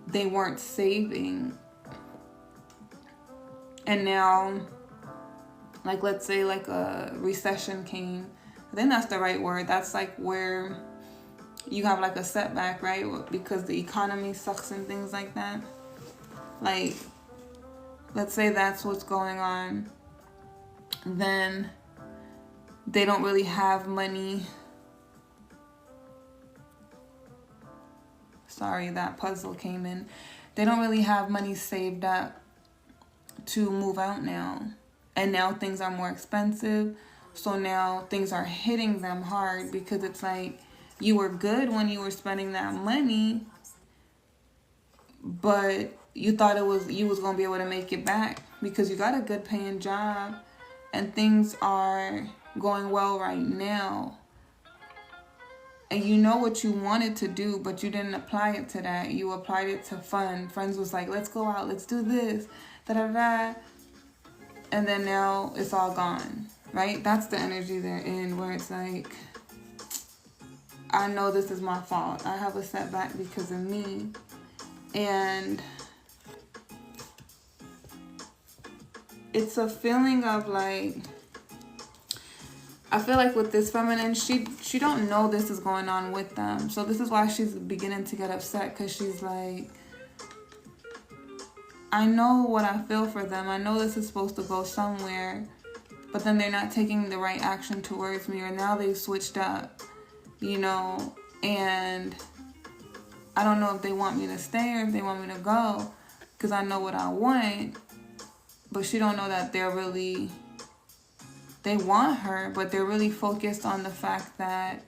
they weren't saving. And now, like, let's say like a recession came. I think that's the right word. That's like where you have like a setback, right? Because the economy sucks and things like that. Like, let's say that's what's going on. Then they don't really have money. Sorry, that puzzle came in. They don't really have money saved up to move out now. And now things are more expensive. So now things are hitting them hard because it's like you were good when you were spending that money, but you thought you was going to be able to make it back because you got a good paying job and things are going well right now. And you know what you wanted to do, but you didn't apply it to that. You applied it to fun. Friends was like, let's go out, let's do this, da-da-da. And then now it's all gone, right? That's the energy they're in, where it's like, I know this is my fault. I have a setback because of me. And it's a feeling of like, I feel like with this feminine, she don't know this is going on with them. So this is why she's beginning to get upset, because she's like, I know what I feel for them. I know this is supposed to go somewhere, but then they're not taking the right action towards me, or now they've switched up, you know, and I don't know if they want me to stay or if they want me to go, because I know what I want, but she don't know that they want her, but they're really focused on the fact that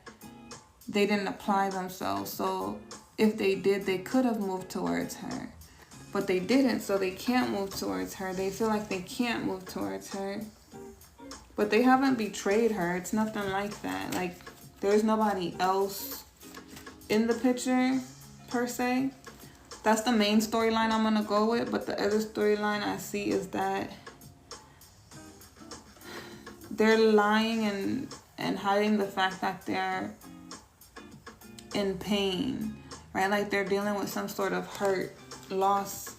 they didn't apply themselves. So if they did, they could have moved towards her, but they didn't, so they can't move towards her. They feel like they can't move towards her, but they haven't betrayed her. It's nothing like that. Like, there's nobody else in the picture per se. That's the main storyline I'm gonna go with, but the other storyline I see is that they're lying and hiding the fact that they're in pain, right? Like they're dealing with some sort of hurt, loss,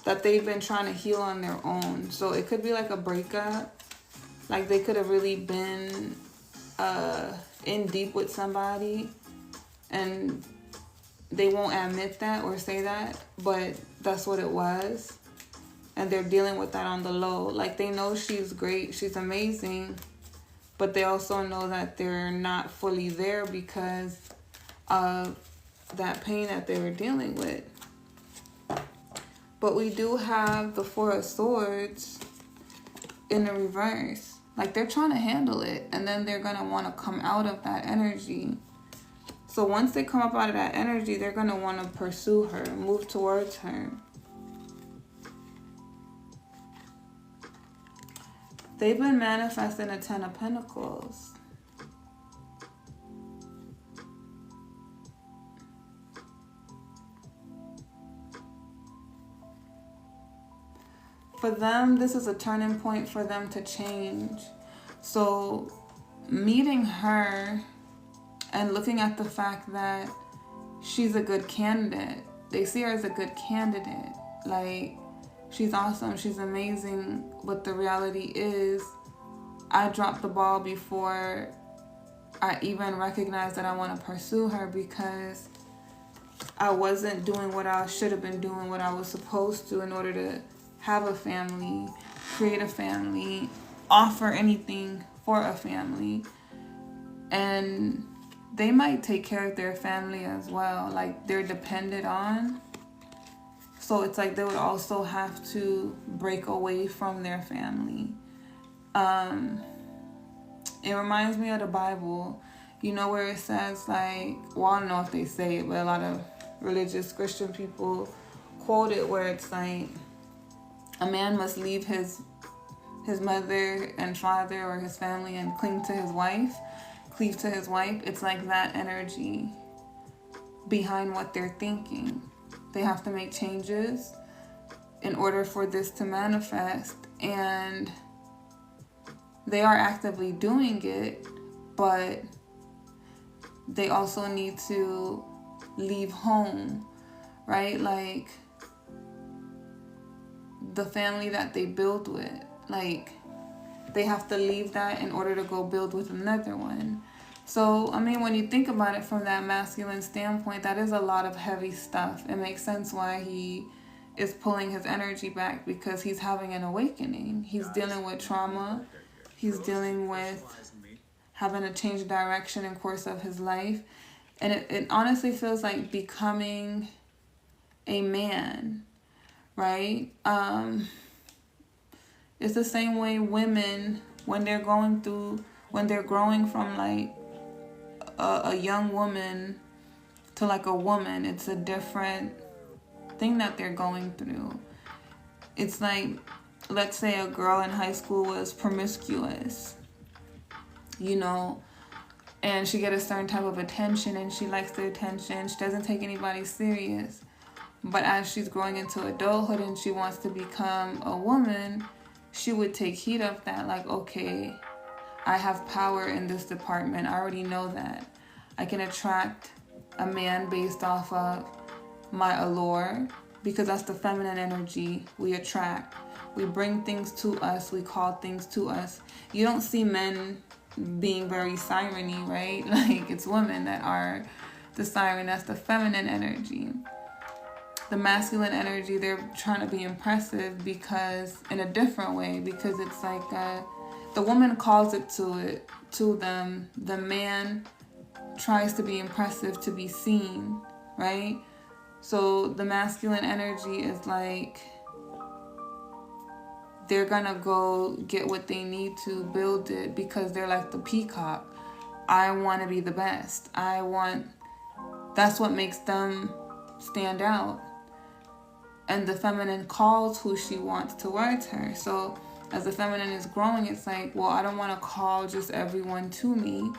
that they've been trying to heal on their own. So it could be like a breakup. Like they could have really been in deep with somebody and they won't admit that or say that, but that's what it was. And they're dealing with that on the low. Like they know she's great, she's amazing, but they also know that they're not fully there because of that pain that they were dealing with. But we do have the Four of Swords in the reverse. Like they're trying to handle it, and then they're going to want to come out of that energy. So once they come up out of that energy, they're going to want to pursue her, move towards her. They've been manifesting a 10 of Pentacles. for them, this is a turning point for them to change. So meeting her and looking at the fact that she's a good candidate, they see her as a good candidate. Like, she's awesome, she's amazing, but the reality is I dropped the ball before I even recognized that I want to pursue her, because I wasn't doing what I should have been doing, what I was supposed to, in order to have a family, create a family, offer anything for a family. And they might take care of their family as well, like they're dependent on. So it's like they would also have to break away from their family. It reminds me of the Bible, you know, where it says, like, well, I don't know if they say it, but a lot of religious Christian people quote it, where it's like a man must leave his mother and father or his family and cleave to his wife. It's like that energy behind what they're thinking. They have to make changes in order for this to manifest, and they are actively doing it, but they also need to leave home, right? Like, the family that they build with, like, they have to leave that in order to go build with another one. So, I mean, when you think about it from that masculine standpoint, that is a lot of heavy stuff. It makes sense why he is pulling his energy back, because he's having an awakening. He's dealing with trauma. He's dealing with having to change direction and course of his life. And it honestly feels like becoming a man, right? It's the same way women, when they're growing from like a young woman to like a woman, it's a different thing that they're going through. It's like, let's say a girl in high school was promiscuous, you know, and she get a certain type of attention and she likes the attention. She doesn't take anybody serious. But as she's growing into adulthood and she wants to become a woman, she would take heed of that. Like, okay, I have power in this department. I already know that. I can attract a man based off of my allure, because that's the feminine energy we attract. We bring things to us. We call things to us. You don't see men being very siren-y, right? Like, it's women that are the siren. That's the feminine energy. The masculine energy, they're trying to be impressive, because in a different way, because it's like the woman calls it to them. The man tries to be impressive, to be seen, right? So the masculine energy is like, they're gonna go get what they need to build it, because they're like the peacock. I want to be the best. That's what makes them stand out. And the feminine calls who she wants towards her. So as the feminine is growing, it's like, well, I don't want to call just everyone to me.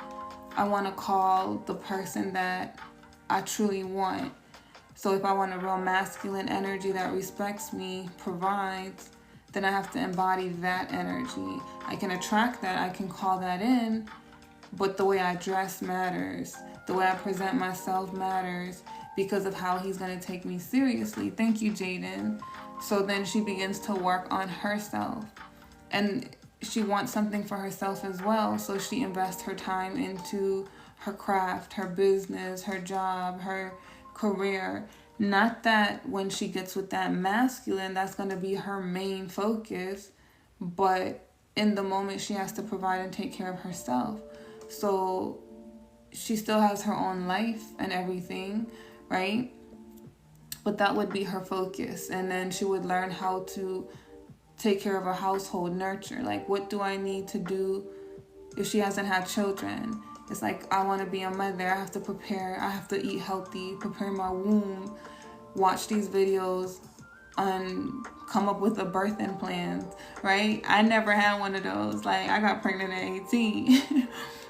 I want to call the person that I truly want. So if I want a real masculine energy that respects me, provides, then I have to embody that energy. I can attract that, I can call that in, but the way I dress matters. The way I present myself matters, because of how he's going to take me seriously. Thank you, Jaden. So then she begins to work on herself. And she wants something for herself as well. So she invests her time into her craft, her business, her job, her career. Not that when she gets with that masculine, that's going to be her main focus. But in the moment, she has to provide and take care of herself. So she still has her own life and everything, right? But that would be her focus. And then she would learn how to take care of her household, nurture. Like, what do I need to do if she hasn't had children? It's like, I want to be a mother. I have to prepare. I have to eat healthy, prepare my womb, watch these videos, and come up with a birthing plan, right? I never had one of those. Like, I got pregnant at 18.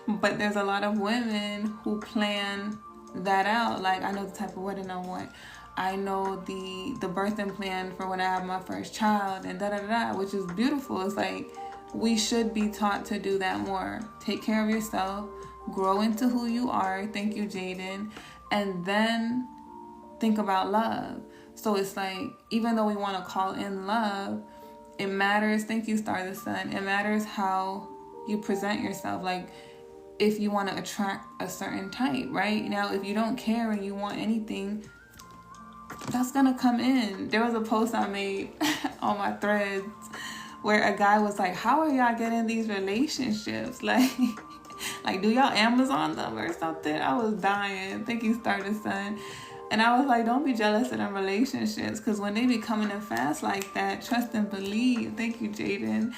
But there's a lot of women who plan that out. Like, I know the type of wedding I want. I know the birthing plan for when I have my first child and da-da-da-da, which is beautiful. It's like we should be taught to do that more. Take care of yourself, grow into who you are. Thank you, Jaden. And then think about love. So it's like, even though we want to call in love, it matters. Thank you, Star the Sun. It matters how you present yourself. Like, if you want to attract a certain type, right? Now, if you don't care and you want anything, that's going to come in. There was a post I made on my threads where a guy was like, how are y'all getting these relationships? Like, do y'all Amazon them or something? I was dying. Thank you, Star the Sun. And I was like, don't be jealous of them relationships, because when they be coming in fast like that, trust and believe. Thank you, Jaden.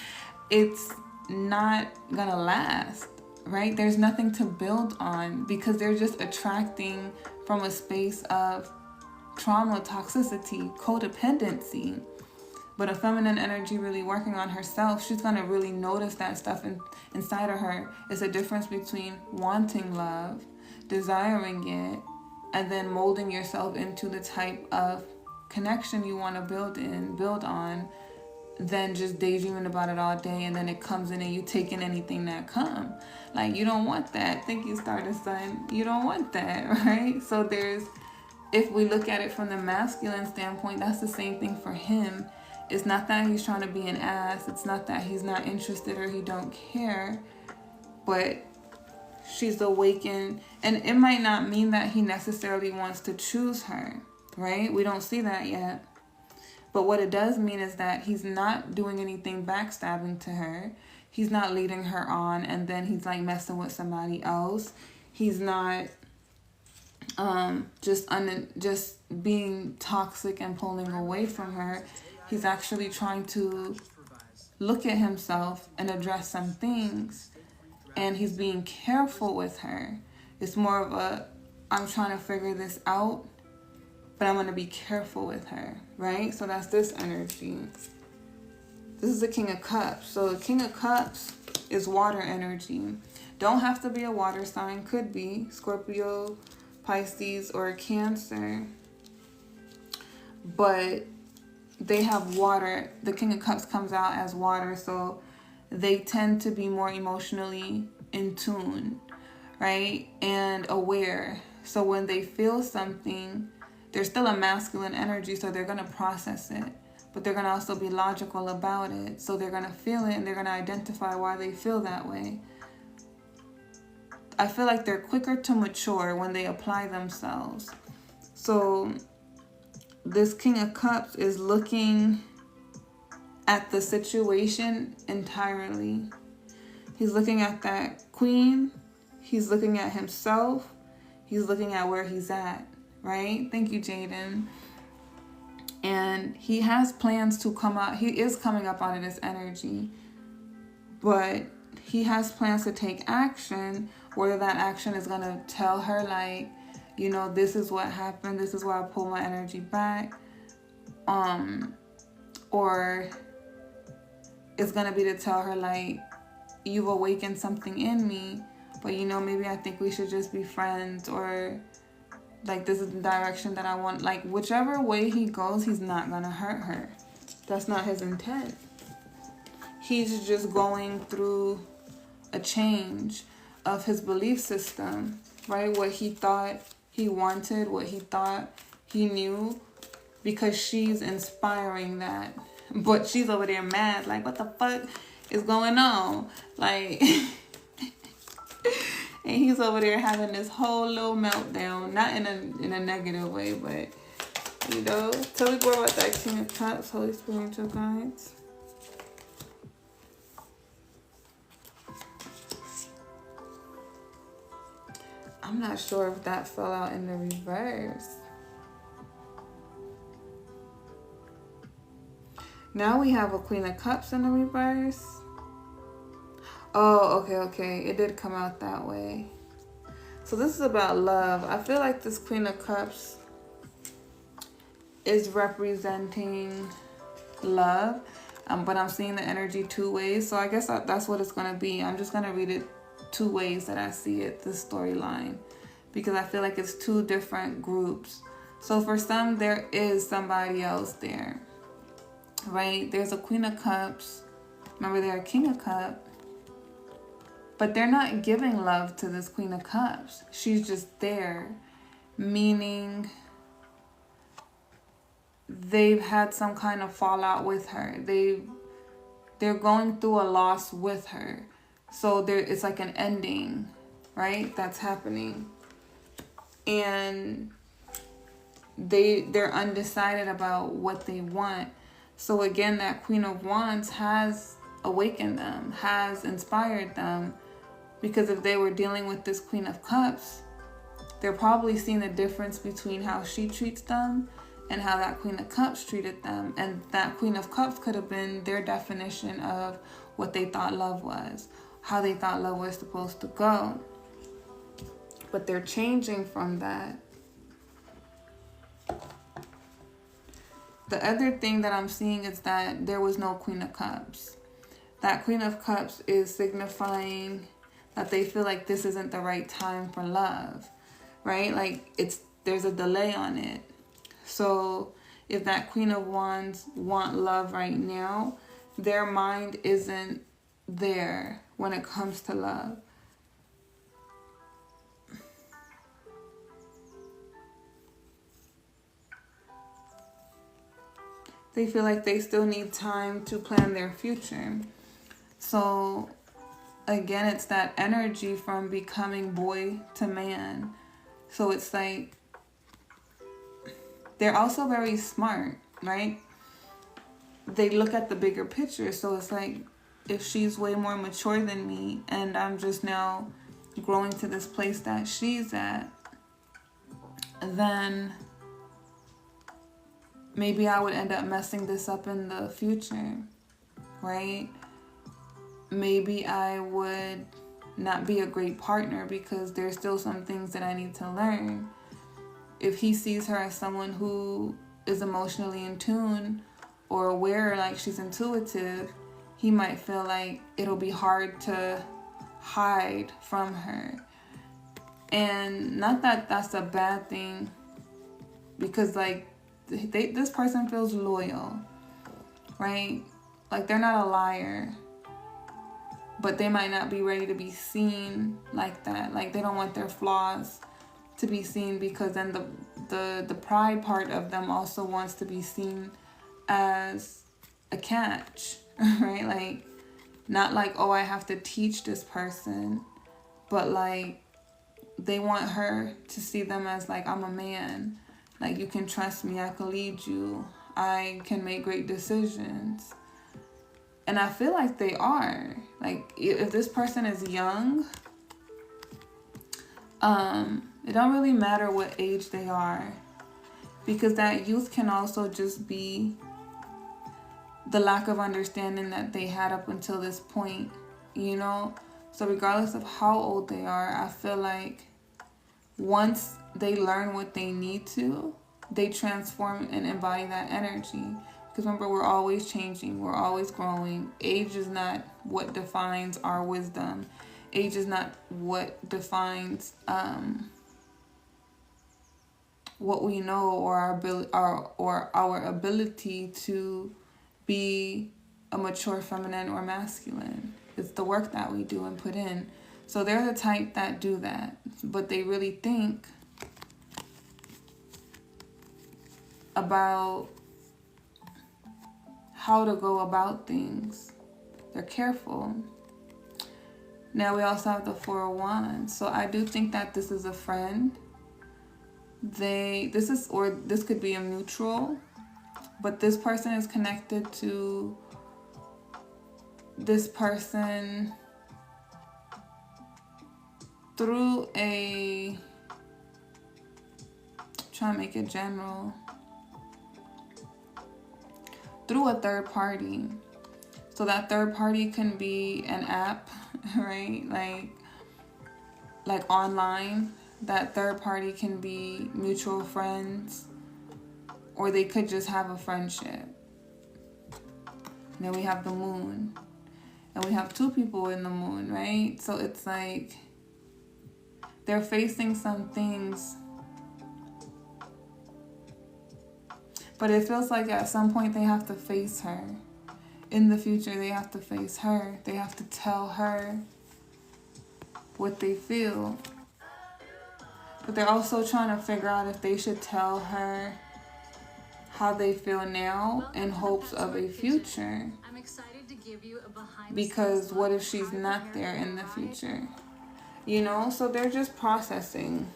It's not going to last, right? There's nothing to build on because they're just attracting from a space of trauma, toxicity, codependency. But a feminine energy really working on herself, she's going to really notice that stuff inside of her. It's a difference between wanting love, desiring it, and then molding yourself into the type of connection you want to build on, than just daydreaming about it all day and then it comes in and you taking anything that come. Like, you don't want that. Thank you, Star the Sun. You don't want that, right? So if we look at it from the masculine standpoint, that's the same thing for him. It's not that he's trying to be an ass. It's not that he's not interested or he don't care, but she's awakened. And it might not mean that he necessarily wants to choose her, right? We don't see that yet. But what it does mean is that he's not doing anything backstabbing to her. He's not leading her on and then he's like messing with somebody else. He's not just being toxic and pulling away from her. He's actually trying to look at himself and address some things. And he's being careful with her. It's more of I'm trying to figure this out, but I'm going to be careful with her, right? So that's this energy. This is the King of Cups. So the King of Cups is water energy. Don't have to be a water sign. Could be Scorpio, Pisces, or Cancer. But they have water. The King of Cups comes out as water, so they tend to be more emotionally in tune, right? And aware. So when they feel something, there's still a masculine energy, so they're going to process it. But they're going to also be logical about it. So they're going to feel it and they're going to identify why they feel that way. I feel like they're quicker to mature when they apply themselves. So this King of Cups is looking at the situation entirely. He's looking at that queen. He's looking at himself. He's looking at where he's at, right? Thank you, Jaden. And he has plans to come out. He is coming up out of this energy. But he has plans to take action, whether that action is going to tell her, like, you know, this is what happened. This is why I pulled my energy back. Or it's going to be to tell her, like, you've awakened something in me, but, you know, maybe I think we should just be friends, or like, this is the direction that I want. Like, whichever way he goes, he's not going to hurt her. That's not his intent. He's just going through a change of his belief system, right? What he thought he wanted, what he thought he knew, because she's inspiring that. But she's over there mad, like, what the fuck is going on? Like, and he's over there having this whole little meltdown, not in a negative way, but, you know. Tell me more about that King of Cups, Holy Spiritual Guides. I'm not sure if that fell out in the reverse. Now we have a Queen of Cups in the reverse. Oh, okay. It did come out that way. So this is about love. I feel like this Queen of Cups is representing love. But I'm seeing the energy two ways. So I guess that's what it's going to be. I'm just going to read it two ways that I see it, this storyline. Because I feel like it's two different groups. So for some, there is somebody else there, right? There's a Queen of Cups. Remember, they're a King of Cups. But they're not giving love to this Queen of Cups. She's just there, meaning they've had some kind of fallout with her. They're going through a loss with her. So it's like an ending, right? That's happening. And they're undecided about what they want. So again, that Queen of Wands has awakened them, has inspired them. Because if they were dealing with this Queen of Cups, they're probably seeing the difference between how she treats them and how that Queen of Cups treated them. And that Queen of Cups could have been their definition of what they thought love was, how they thought love was supposed to go. But they're changing from that. The other thing that I'm seeing is that there was no Queen of Cups. That Queen of Cups is signifying that they feel like this isn't the right time for love, right? Like there's a delay on it. So if that Queen of Wands want love right now, their mind isn't there when it comes to love. They feel like they still need time to plan their future. So again, it's that energy from becoming boy to man. So it's like they're also very smart, right? They look at the bigger picture. So it's like, if she's way more mature than me and I'm just now growing to this place that she's at, then maybe I would end up messing this up in the future, right? Maybe I would not be a great partner because there's still some things that I need to learn. If he sees her as someone who is emotionally in tune or aware, like she's intuitive, he might feel like it'll be hard to hide from her. And not that that's a bad thing, because like this person feels loyal, right? Like they're not a liar. But they might not be ready to be seen like that. Like they don't want their flaws to be seen, because then the pride part of them also wants to be seen as a catch, right? Like not like, oh, I have to teach this person, but like they want her to see them as like, I'm a man. Like you can trust me, I can lead you, I can make great decisions. And I feel like they are. Like, if this person is young, it don't really matter what age they are. Because that youth can also just be the lack of understanding that they had up until this point, you know? So regardless of how old they are, I feel like once they learn what they need to, they transform and embody that energy. Because remember, we're always changing. We're always growing. Age is not what defines our wisdom. Age is not what defines what we know, or our ability to be a mature feminine or masculine. It's the work that we do and put in. So they're the type that do that. But they really think about how to go about things. They're careful. Now we also have the Four of Wands. So I do think that this is a friend. This could be a mutual, but this person is connected to this person through trying to make it general, through a third party. So that third party can be an app, right? Like online. That third party can be mutual friends, or they could just have a friendship. And then we have the moon. And we have two people in the moon, right? So it's like they're facing some things But it feels like at some point they have to face her. In the future, they have to face her. They have to tell her what they feel. But they're also trying to figure out if they should tell her how they feel now in hopes of a future. I'm excited to give you a behind Because what if she's not there in the future? You know, so they're just processing.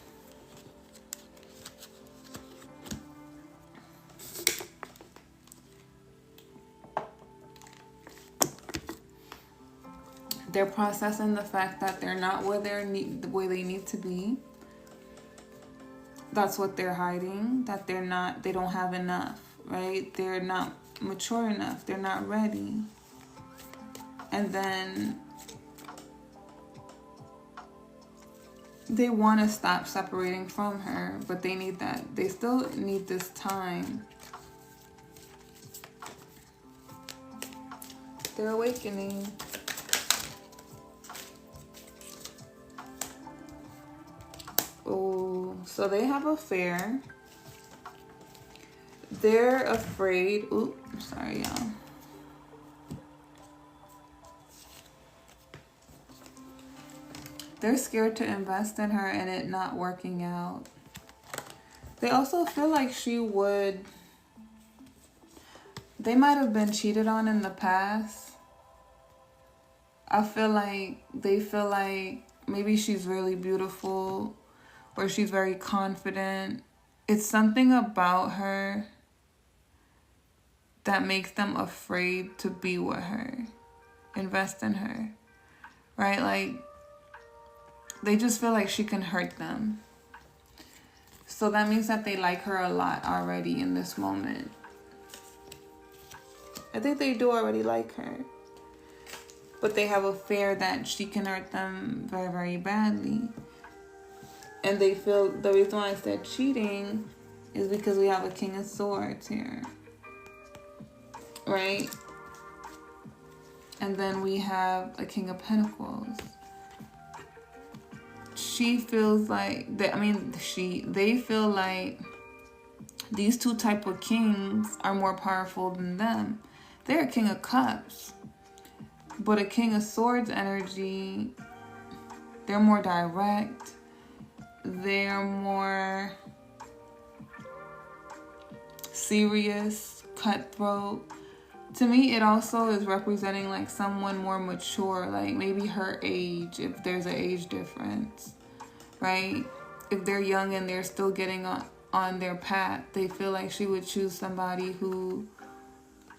They're processing the fact that they're not where they need to be. That's what they're hiding, that they don't have enough, right? They're not mature enough. They're not ready. And then they want to stop separating from her, but they need that. They still need this time. They're awakening. Oh, so they have a fear. They're afraid. Oops, sorry, y'all. They're scared to invest in her and it not working out. They also feel like they might have been cheated on in the past. I feel like they feel like maybe she's really beautiful or she's very confident. It's something about her that makes them afraid to be with her, invest in her, right? Like, they just feel like she can hurt them. So that means that they like her a lot already in this moment. I think they do already like her. But they have a fear that she can hurt them very, very badly. And they feel, the reason why I said cheating is because we have a King of Swords here. Right? And then we have a King of Pentacles. She feels like, they feel like these two type of kings are more powerful than them. They're a King of Cups. But a King of Swords energy, they're more direct. They're more serious, cutthroat. To me, it also is representing like someone more mature, like maybe her age, if there's an age difference, right? If they're young and they're still getting on their path, they feel like she would choose somebody who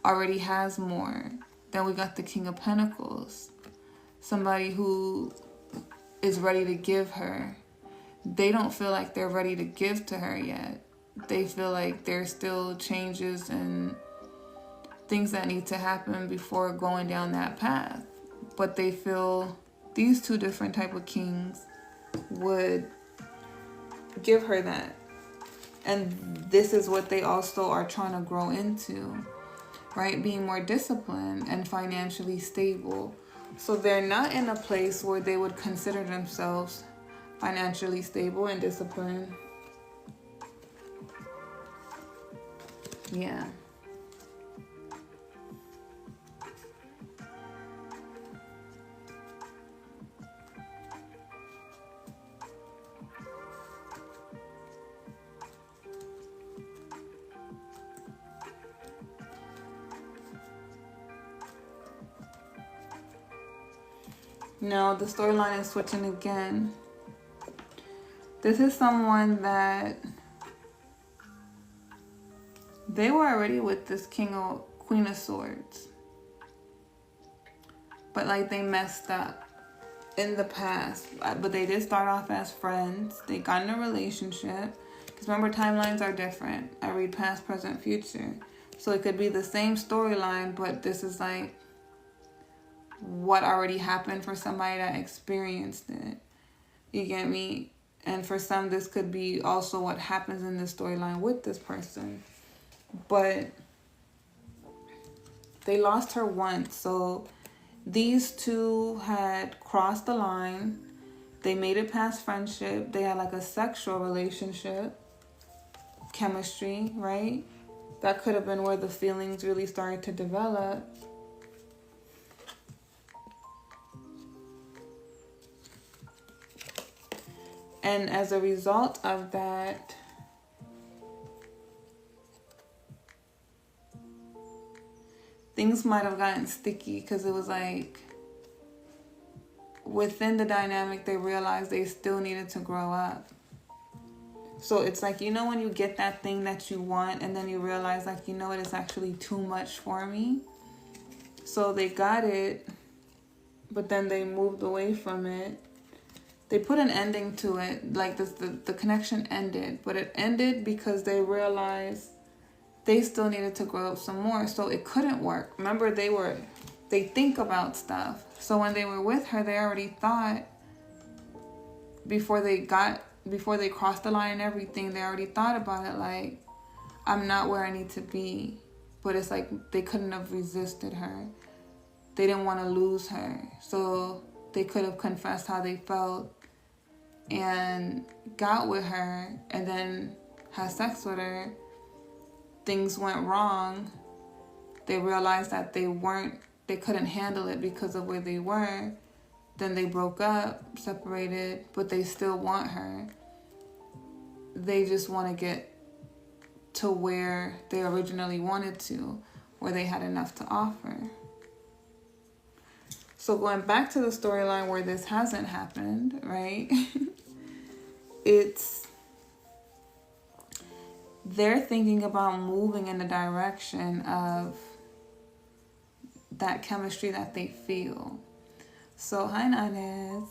already has more. Then we got the King of Pentacles, somebody who is ready to give her. They don't feel like they're ready to give to her yet. They feel like there's still changes and things that need to happen before going down that path. But they feel these two different type of kings would give her that. And this is what they also are trying to grow into, right? Being more disciplined and financially stable. So they're not in a place where they would consider themselves financially stable and disciplined. Yeah. No, the storyline is switching again. This is someone that they were already with this Queen of Swords. But like they messed up in the past. But they did start off as friends. They got in a relationship. Because remember, timelines are different. I read past, present, future. So it could be the same storyline, but this is like what already happened for somebody that experienced it. You get me? And for some, this could be also what happens in this storyline with this person. But they lost her once. So these two had crossed the line. They made it past friendship. They had like a sexual relationship. Chemistry, right? that could have been where the feelings really started to develop. And as a result of that, things might have gotten sticky, because it was like within the dynamic they realized they still needed to grow up. So it's like, you know, when you get that thing that you want and then you realize, like, you know what, it's actually too much for me. So they got it, but then they moved away from it. They put an ending to it, like the connection ended, but it ended because they realized they still needed to grow up some more, so it couldn't work. Remember, they think about stuff. So when they were with her, they already thought, before they crossed the line and everything, they already thought about it, like, I'm not where I need to be. But it's like they couldn't have resisted her. They didn't want to lose her, so they could have confessed how they felt and got with her and then had sex with her. Things went wrong. They realized that they couldn't handle it because of where they were. Then they broke up, separated, but they still want her. They just want to get to where they originally wanted to, where they had enough to offer. So going back to the storyline where this hasn't happened, right? They're thinking about moving in the direction of that chemistry that they feel. So, hi, Nanas.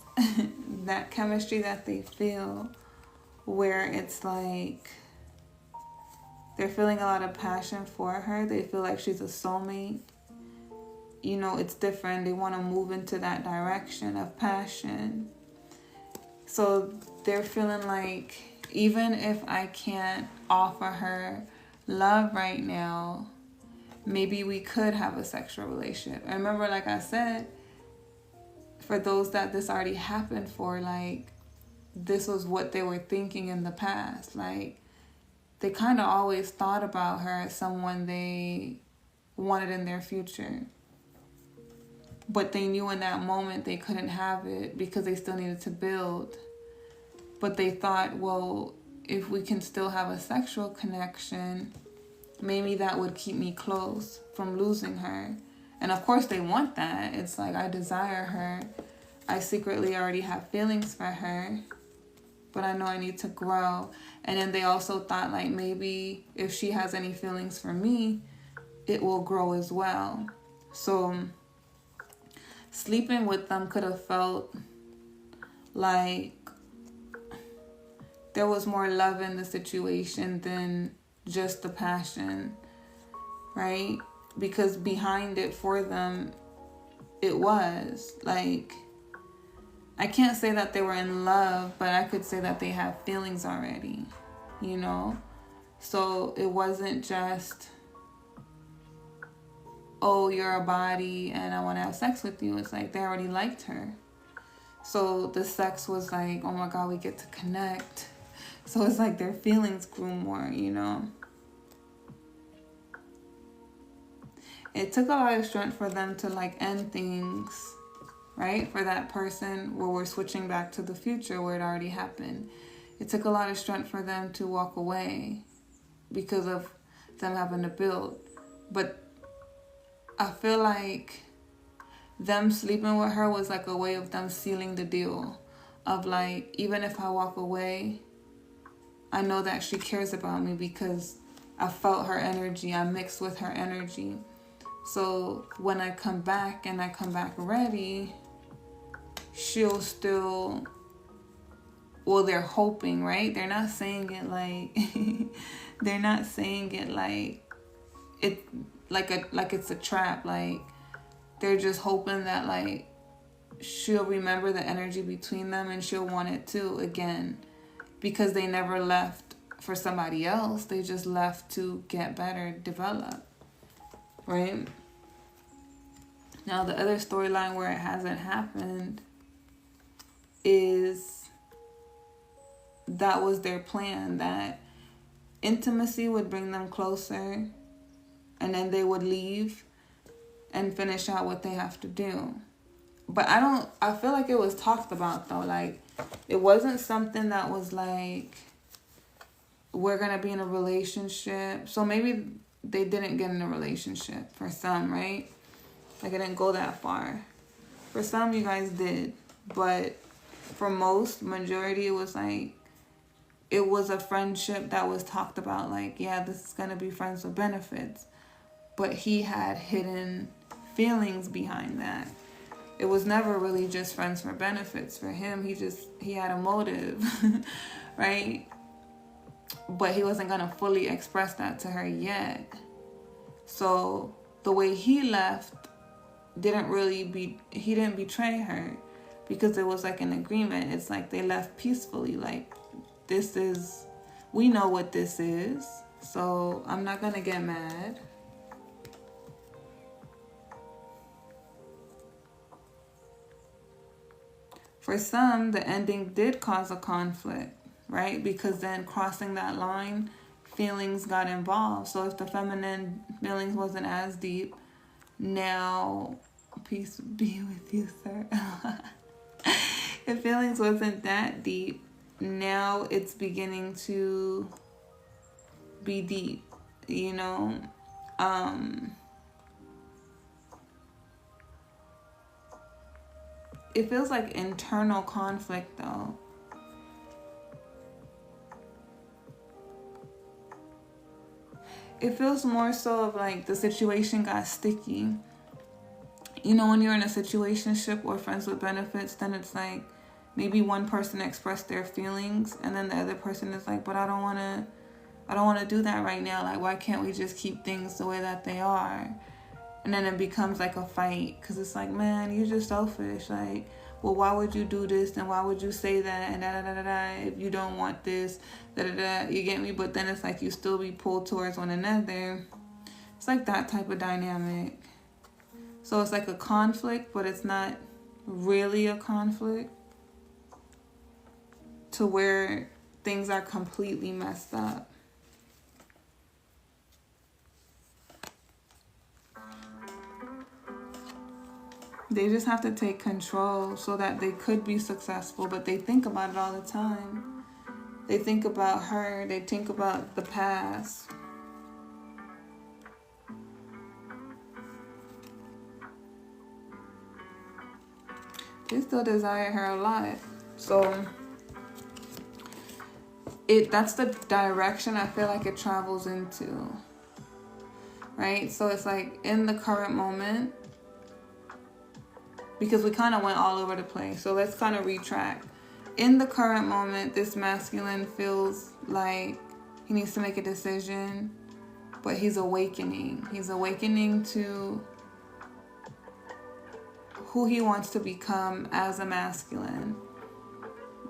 That chemistry that they feel, where it's like they're feeling a lot of passion for her. They feel like she's a soulmate. You know, it's different. They want to move into that direction of passion. So they're feeling like, even if I can't offer her love right now, maybe we could have a sexual relationship. And remember, like I said, for those that this already happened for, like, this was what they were thinking in the past. Like, they kind of always thought about her as someone they wanted in their future. But they knew in that moment they couldn't have it because they still needed to build. But they thought, well, if we can still have a sexual connection, maybe that would keep me close from losing her. And of course they want that. It's like, I desire her. I secretly already have feelings for her, but I know I need to grow. And then they also thought, like, maybe if she has any feelings for me, it will grow as well. So sleeping with them could have felt like there was more love in the situation than just the passion, right? Because behind it for them, it was like, I can't say that they were in love, but I could say that they have feelings already, you know? So it wasn't just, oh, you're a body and I want to have sex with you. It's like they already liked her. So the sex was like, oh my God, we get to connect. So it's like their feelings grew more, you know? It took a lot of strength for them to, like, end things, right? For that person, where we're switching back to the future where it already happened. It took a lot of strength for them to walk away because of them having to build. But I feel like them sleeping with her was like a way of them sealing the deal. Of like, even if I walk away, I know that she cares about me because I felt her energy. I mixed with her energy. So when I come back and I come back ready, she'll still, well, they're hoping, right? They're not saying it like, they're not saying it like it, like it's a trap. Like, they're just hoping that, like, she'll remember the energy between them and she'll want it too again, because they never left for somebody else. They just left to get better, develop, right? Now, the other storyline where it hasn't happened is that was their plan, that intimacy would bring them closer, and then they would leave and finish out what they have to do. But I feel like it was talked about though. Like, it wasn't something that was like, we're going to be in a relationship. So maybe they didn't get in a relationship for some, right? Like, it didn't go that far. For some, you guys did. But for most, majority, it was like, it was a friendship that was talked about. Like, yeah, this is going to be friends with benefits. But he had hidden feelings behind that. It was never really just friends for benefits for him. He had a motive, right? But he wasn't going to fully express that to her yet. So the way he left he didn't betray her, because it was like an agreement. It's like they left peacefully. Like, we know what this is, so I'm not going to get mad. For some, the ending did cause a conflict, right? Because then crossing that line, feelings got involved. So if the feminine feelings wasn't as deep, now, peace be with you, sir. If feelings wasn't that deep, now it's beginning to be deep, you know? It feels like internal conflict, though. It feels more so of like the situation got sticky. You know, when you're in a situationship or friends with benefits, then it's like maybe one person expressed their feelings and then the other person is like, but I don't want to do that right now. Like, why can't we just keep things the way that they are? And then it becomes like a fight, because it's like, man, you're just selfish. Like, well, why would you do this? And why would you say that? And da-da-da-da-da, if you don't want this, da-da-da, you get me? But then it's like you still be pulled towards one another. It's like that type of dynamic. So it's like a conflict, but it's not really a conflict, to where things are completely messed up. They just have to take control so that they could be successful, but they think about it all the time. They think about her. They think about the past. They still desire her a lot. So that's the direction I feel like it travels into. Right? So it's like in the current moment, because we kind of went all over the place. So let's kind of retract. In the current moment, this masculine feels like he needs to make a decision, but he's awakening. He's awakening to who he wants to become as a masculine,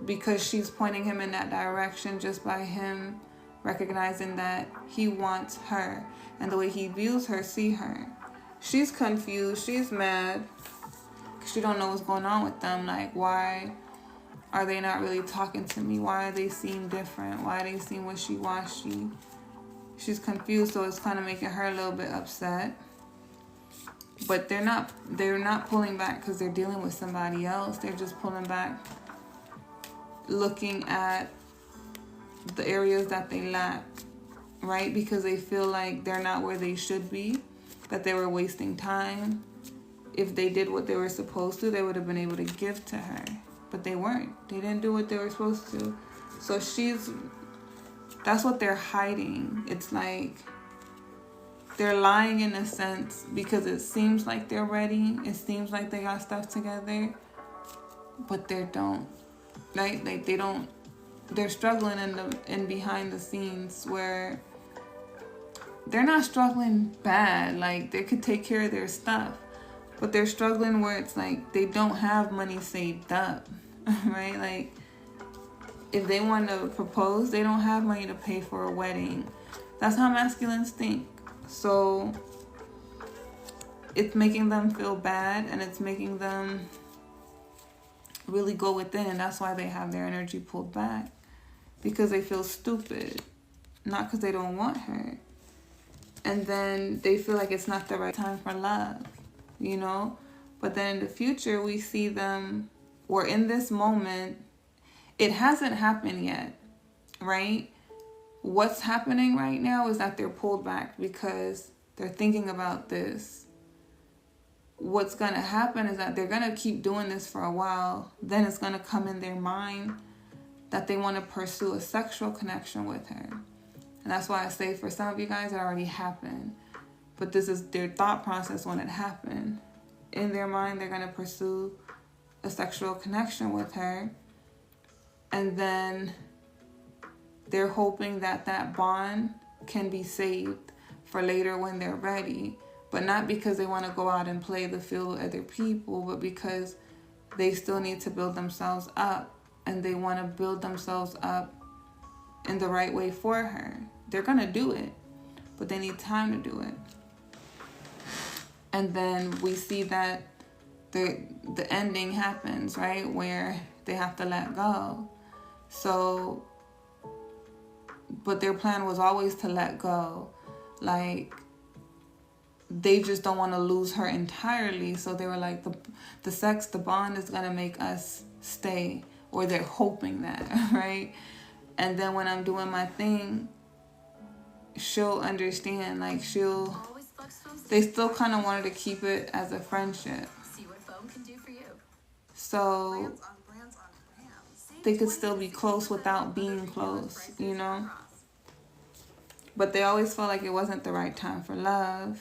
because she's pointing him in that direction just by him recognizing that he wants her, and the way he views her, see her. She's confused. She's mad. She don't know what's going on with them. Like, why are they not really talking to me? Why do they seem different? Why do they seem wishy-washy? She's confused, so it's kind of making her a little bit upset. But they're not pulling back because they're dealing with somebody else. They're just pulling back, looking at the areas that they lack, right? Because they feel like they're not where they should be, that they were wasting time. If they did what they were supposed to, they would have been able to give to her. But they weren't. They didn't do what they were supposed to. So that's what they're hiding. It's like they're lying in a sense, because it seems like they're ready. It seems like they got stuff together, but they don't. Right? Like they don't. They're struggling in behind the scenes, where they're not struggling bad. Like, they could take care of their stuff. But they're struggling where it's like they don't have money saved up, right? Like, if they want to propose, they don't have money to pay for a wedding. That's how masculines think. So it's making them feel bad, and it's making them really go within. And that's why they have their energy pulled back, because they feel stupid. not because they don't want her. And then they feel like it's not the right time for love, you know? But then in the future, we see them, or in this moment, it hasn't happened yet, right? What's happening right now is that they're pulled back because they're thinking about this. What's going to happen is that they're going to keep doing this for a while. Then it's going to come in their mind that they want to pursue a sexual connection with her. And that's why I say for some of you guys, it already happened. But this is their thought process when it happened. In their mind, they're going to pursue a sexual connection with her. And then they're hoping that that bond can be saved for later when they're ready. But not because they want to go out and play the field with other people, but because they still need to build themselves up. And they want to build themselves up in the right way for her. They're going to do it, but they need time to do it. And then we see that the ending happens, right? Where they have to let go. So, but their plan was always to let go. Like, they just don't want to lose her entirely. So they were like, the sex, the bond is going to make us stay. Or they're hoping that, right? And then when I'm doing my thing, she'll understand. Like, they still kind of wanted to keep it as a friendship. See what foam can do for you. So they could still be close without being close, you know? But they always felt like it wasn't the right time for love.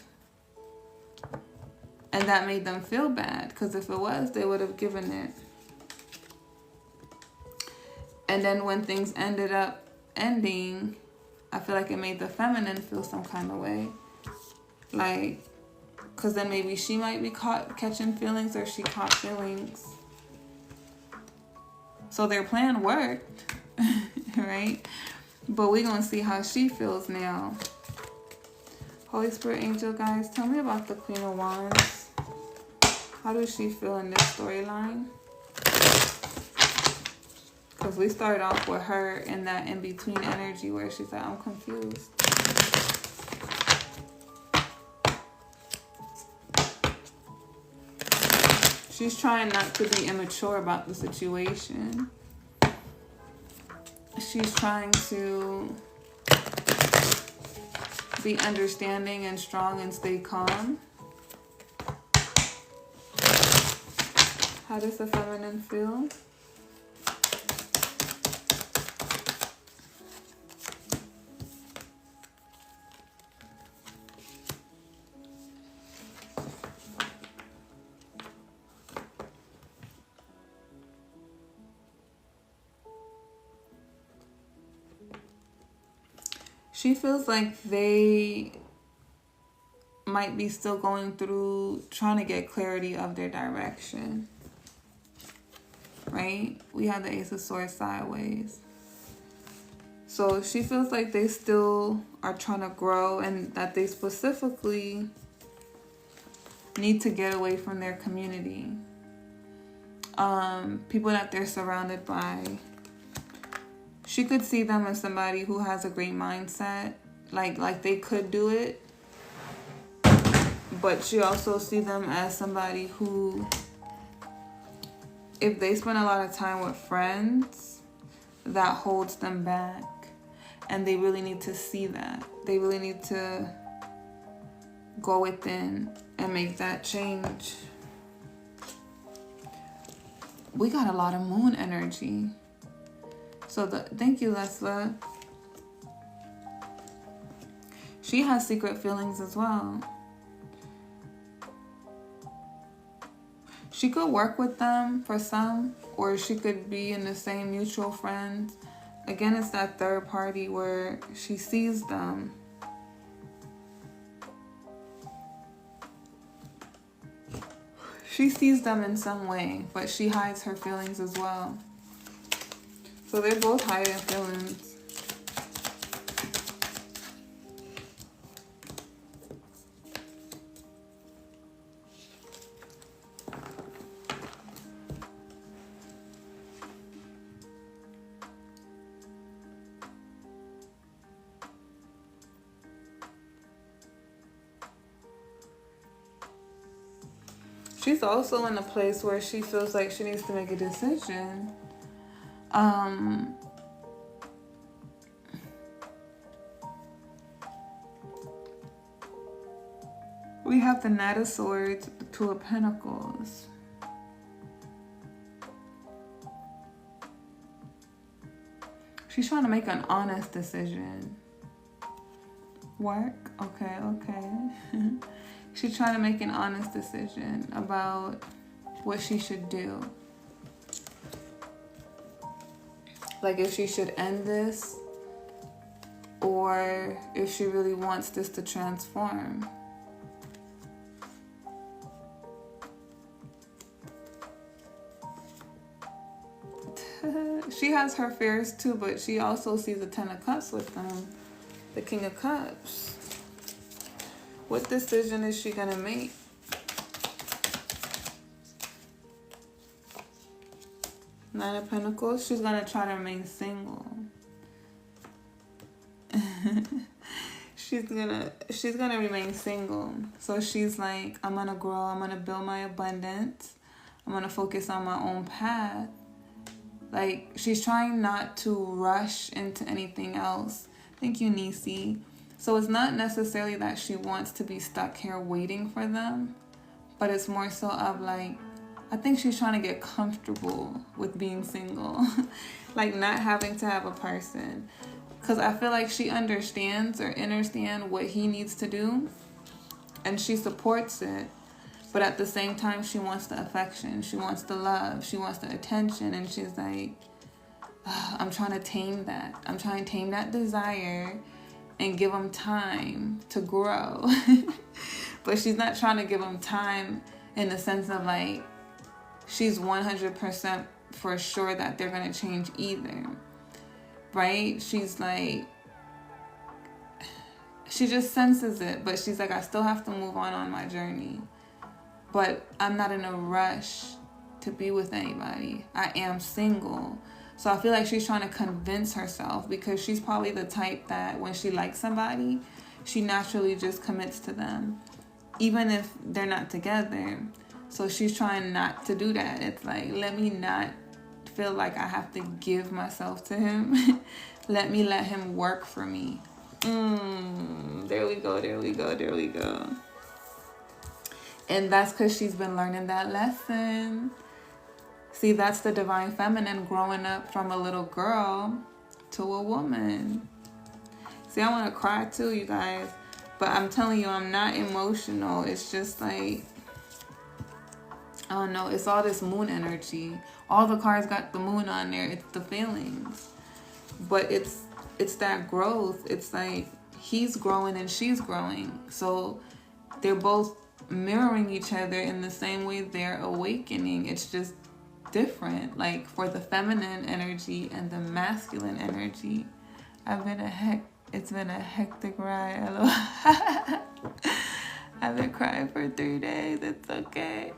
And that made them feel bad, because if it was, they would have given it. And then when things ended up ending, I feel like it made the feminine feel some kind of way. Like, because then maybe she might be catching feelings, or she caught feelings. So their plan worked, right? But we're going to see how she feels now. Holy Spirit, angel guys, tell me about the Queen of Wands. How does she feel in this storyline? Because we started off with her in that in-between energy where she's like, I'm confused. She's trying not to be immature about the situation. She's trying to be understanding and strong and stay calm. How does the feminine feel? She feels like they might be still going through trying to get clarity of their direction. Right? We have the Ace of Swords sideways. So she feels like they still are trying to grow, and that they specifically need to get away from their community. People that they're surrounded by. She could see them as somebody who has a great mindset. Like they could do it. But she also see them as somebody who, if they spend a lot of time with friends, that holds them back. And they really need to see that. They really need to go within and make that change. We got a lot of moon energy. So thank you, Lesla. She has secret feelings as well. She could work with them for some, or she could be in the same mutual friends. Again, it's that third party where she sees them. She sees them in some way, but she hides her feelings as well. So they're both hiding feelings. She's also in a place where she feels like she needs to make a decision. We have the Knight of Swords, the Two of Pentacles. She's trying to make an honest decision. Work? Okay. She's trying to make an honest decision about what she should do. Like if she should end this or if she really wants this to transform. She has her fears too, but she also sees the Ten of Cups with them. The King of Cups. What decision is she gonna make? Nine of Pentacles. She's gonna try to remain single. She's gonna remain single. So she's like, I'm gonna grow. I'm gonna build my abundance. I'm gonna focus on my own path. Like, she's trying not to rush into anything else. Thank you, Nisi. So it's not necessarily that she wants to be stuck here waiting for them, but it's more so of like, I think she's trying to get comfortable with being single. Like not having to have a person. Because I feel like she understands what he needs to do, and she supports it. But at the same time, she wants the affection. She wants the love. She wants the attention. And she's like, I'm trying to tame that. I'm trying to tame that desire and give him time to grow. But she's not trying to give him time in the sense of like, she's 100% for sure that they're going to change either. Right? She's like, she just senses it. But she's like, I still have to move on my journey. But I'm not in a rush to be with anybody. I am single. So I feel like she's trying to convince herself, because she's probably the type that when she likes somebody, she naturally just commits to them, even if they're not together. So she's trying not to do that. It's like, let me not feel like I have to give myself to him. Let him work for me. There we go. And that's because she's been learning that lesson. See, that's the divine feminine growing up from a little girl to a woman. See, I want to cry too, you guys. But I'm telling you, I'm not emotional. It's just like, I don't know. It's all this moon energy. All the cards got the moon on there. It's the feelings. But it's that growth. It's like he's growing and she's growing. So they're both mirroring each other in the same way they're awakening. It's just different. Like for the feminine energy and the masculine energy. It's been a hectic ride. I've been crying for 3 days. It's okay.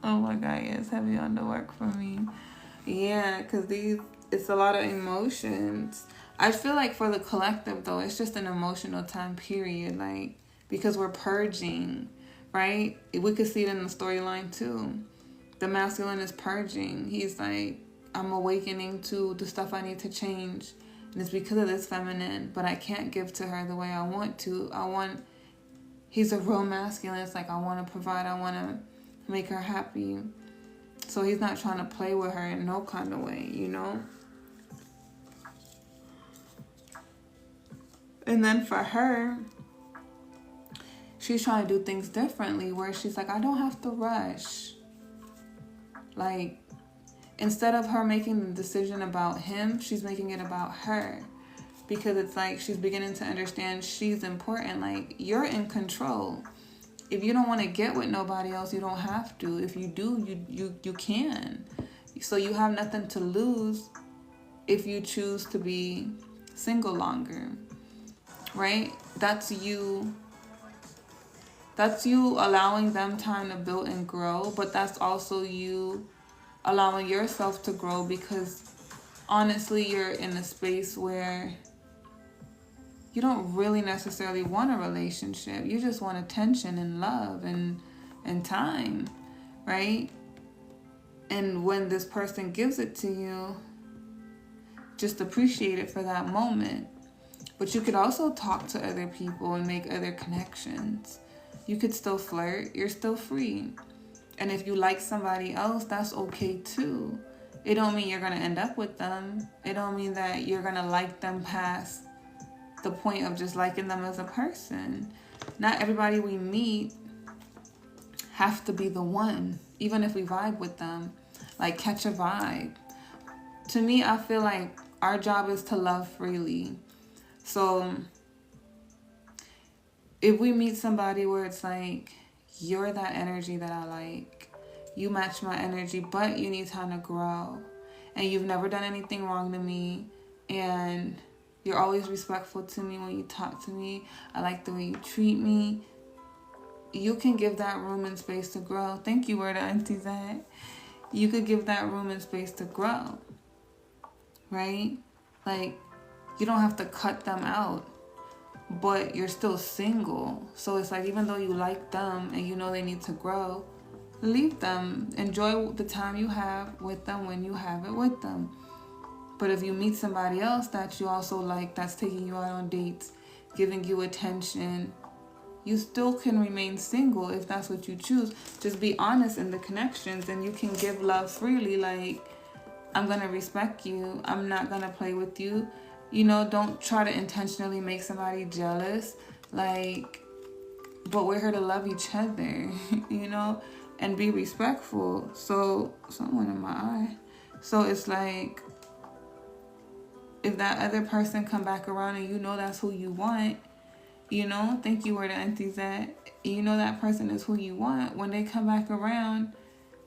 Oh my God, yeah, it's heavy on the work for me. Yeah, because it's a lot of emotions. I feel like for the collective though, it's just an emotional time period. Like, because we're purging. Right? We could see it in the storyline too. The masculine is purging. He's like, I'm awakening to the stuff I need to change. And it's because of this feminine. But I can't give to her the way I want to. He's a real masculine. It's like, I want to provide. I want to make her happy. So he's not trying to play with her in no kind of way, you know? And then for her, she's trying to do things differently, where she's like, I don't have to rush. Like, instead of her making the decision about him, she's making it about her. Because it's like she's beginning to understand she's important. Like, you're in control. If you don't want to get with nobody else, you don't have to. If you do, you can. So you have nothing to lose if you choose to be single longer. Right? That's you allowing them time to build and grow, but that's also you allowing yourself to grow, because honestly, you're in a space where you don't really necessarily want a relationship. You just want attention and love and time. right? And when this person gives it to you, just appreciate it for that moment. But you could also talk to other people and make other connections. You could still flirt. You're still free. And if you like somebody else, that's okay too. It don't mean you're going to end up with them. It don't mean that you're going to like them past the point of just liking them as a person. Not everybody we meet have to be the one, even if we vibe with them. Like, catch a vibe. To me, I feel like our job is to love freely. So if we meet somebody where it's like, you're that energy that I like, you match my energy, but you need time to grow, and you've never done anything wrong to me, and you're always respectful to me when you talk to me, I like the way you treat me, you can give that room and space to grow. Thank you, where the aunties at. You could give that room and space to grow, right? Like, you don't have to cut them out, but you're still single. So it's like, even though you like them and you know they need to grow, leave them. Enjoy the time you have with them when you have it with them. But if you meet somebody else that you also like, that's taking you out on dates, giving you attention, you still can remain single if that's what you choose. Just be honest in the connections, and you can give love freely. Like, I'm going to respect you. I'm not going to play with you. You know, don't try to intentionally make somebody jealous. Like, but we're here to love each other, you know, and be respectful. So, someone in my eye. So it's like, if that other person come back around and you know that's who you want, you know, thank you, where the aunties at. You know that person is who you want. When they come back around,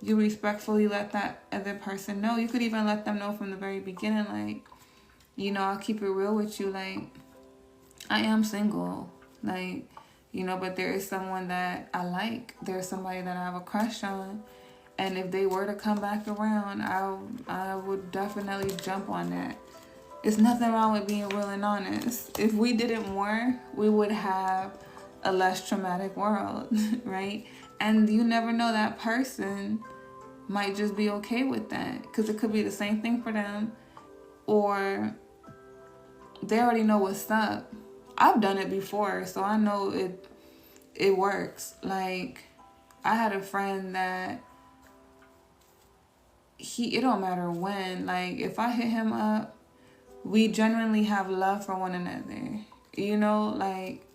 you respectfully let that other person know. You could even let them know from the very beginning, like, you know, I'll keep it real with you. Like, I am single. Like, you know, but there is someone that I like. There's somebody that I have a crush on. And if they were to come back around, I would definitely jump on that. It's nothing wrong with being real and honest. If we did it more, we would have a less traumatic world, right? And you never know, that person might just be okay with that, because it could be the same thing for them, or they already know what's up. I've done it before, so I know it works. Like, I had a friend that it don't matter when, like, if I hit him up, we genuinely have love for one another, you know, like,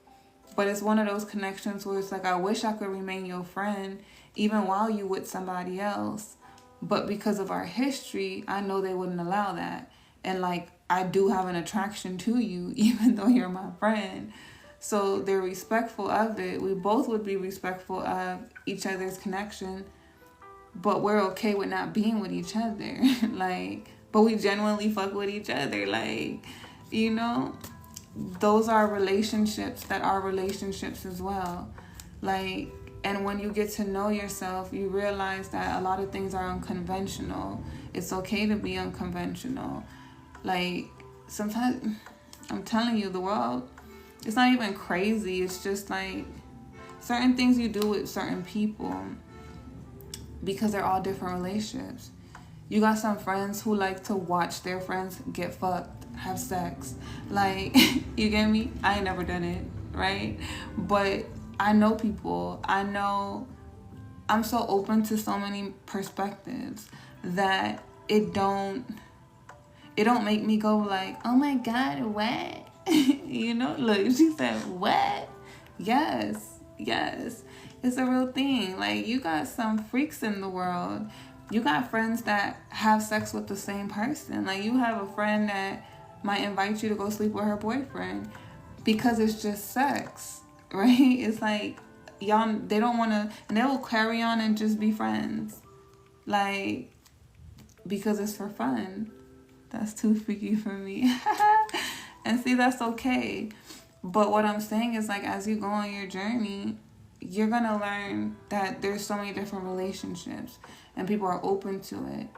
but it's one of those connections where it's like, I wish I could remain your friend even while you with somebody else, but because of our history, I know they wouldn't allow that. And like, I do have an attraction to you, even though you're my friend. So they're respectful of it. We both would be respectful of each other's connection, but we're okay with not being with each other. Like, but we genuinely fuck with each other. Like, you know, those are relationships that are relationships as well. Like, and when you get to know yourself, you realize that a lot of things are unconventional. It's okay to be unconventional. Like, sometimes, I'm telling you, the world, it's not even crazy. It's just like certain things you do with certain people, because they're all different relationships. You got some friends who like to watch their friends get fucked, have sex. Like, you get me? I ain't never done it, right? But I know people. I'm so open to so many perspectives that it don't make me go like, oh my God, what? You know, look, she said, what? Yes. It's a real thing. Like, you got some freaks in the world. You got friends that have sex with the same person. Like, you have a friend that might invite you to go sleep with her boyfriend because it's just sex, right? It's like, y'all, they don't want to, and they will carry on and just be friends. Like, because it's for fun. That's too freaky for me. And see, that's okay. But what I'm saying is, like, as you go on your journey, you're going to learn that there's so many different relationships and people are open to it.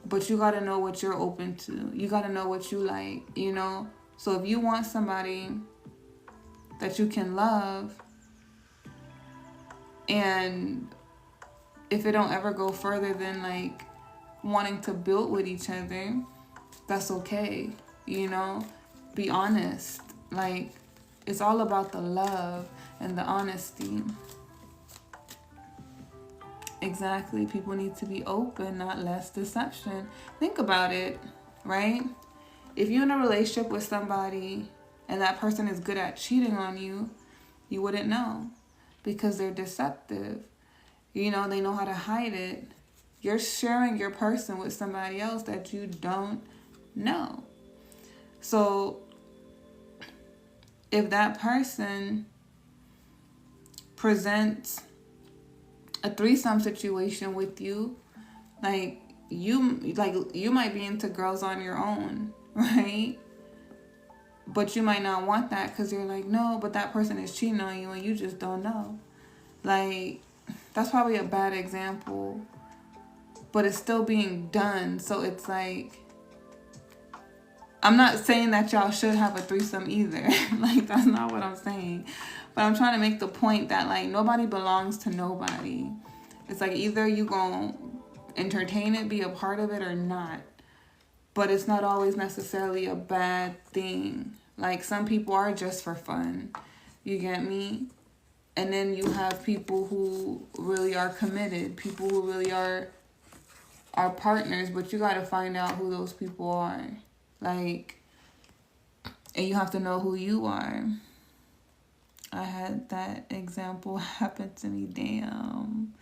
But you got to know what you're open to. You got to know what you like, you know? So if you want somebody that you can love and if it don't ever go further than like wanting to build with each other, that's okay. You know, be honest. Like, it's all about the love and the honesty. Exactly. People need to be open, not less deception. Think about it, right? If you're in a relationship with somebody and that person is good at cheating on you, you wouldn't know because they're deceptive. You know, they know how to hide it. You're sharing your person with somebody else that you don't know. So if that person presents a threesome situation with you, you might be into girls on your own, right? But you might not want that because you're like, no, but that person is cheating on you and you just don't know. Like, that's probably a bad example, but it's still being done. So it's like, I'm not saying that y'all should have a threesome either. Like, that's not what I'm saying. But I'm trying to make the point that, like, nobody belongs to nobody. It's like either you gonna entertain it, be a part of it, or not. But it's not always necessarily a bad thing. Like, some people are just for fun. You get me? And then you have people who really are committed. People who really are partners. But you gotta find out who those people are. Like, and you have to know who you are. I had that example happen to me. Damn.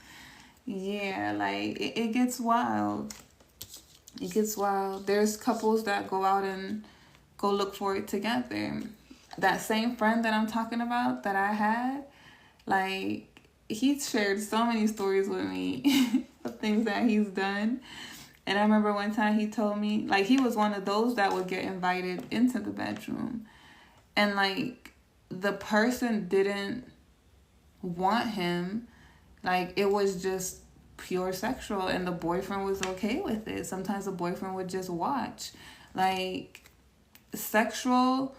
Yeah, like, it gets wild. It gets wild. There's couples that go out and go look for it together. That same friend that I'm talking about that I had, like, he shared so many stories with me of things that he's done. And I remember one time he told me, like, he was one of those that would get invited into the bedroom. And, like, the person didn't want him. Like, it was just pure sexual, and the boyfriend was okay with it. Sometimes the boyfriend would just watch. Like, sexual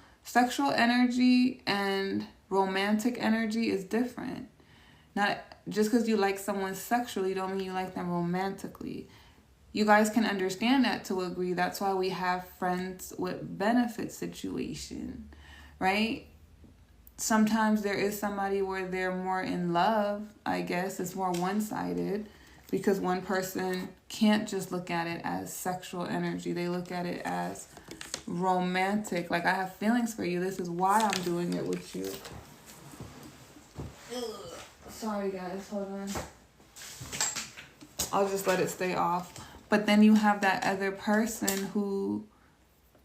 energy and romantic energy is different. Not just because you like someone sexually don't mean you like them romantically. You guys can understand that to a degree. That's why we have friends with benefit situation, right? Sometimes there is somebody where they're more in love, I guess. It's more one-sided because one person can't just look at it as sexual energy. They look at it as romantic. Like, I have feelings for you. This is why I'm doing it with you. Ugh. Sorry, guys. Hold on. I'll just let it stay off. But then you have that other person who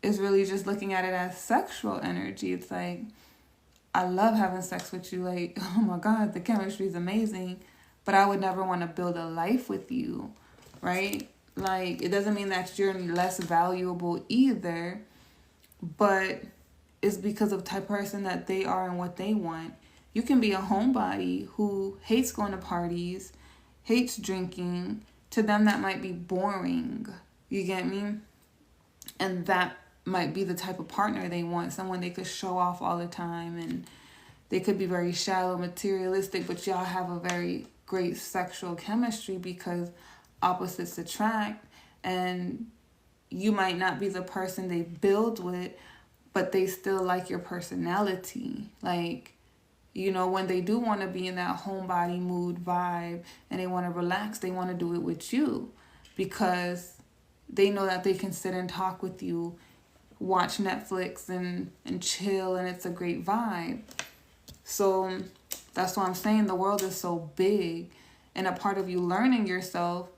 is really just looking at it as sexual energy. It's like, I love having sex with you. Like, oh my God, the chemistry is amazing. But I would never want to build a life with you, right? Like, it doesn't mean that you're less valuable either. But it's because of the type of person that they are and what they want. You can be a homebody who hates going to parties, hates drinking. To them, that might be boring. You get me? And that might be the type of partner they want. Someone they could show off all the time. And they could be very shallow, materialistic. But y'all have a very great sexual chemistry because opposites attract. And you might not be the person they build with, but they still like your personality. Like, you know, when they do want to be in that homebody mood vibe and they want to relax, they want to do it with you because they know that they can sit and talk with you, watch Netflix and chill, and it's a great vibe. So that's why I'm saying the world is so big, and a part of you learning yourself,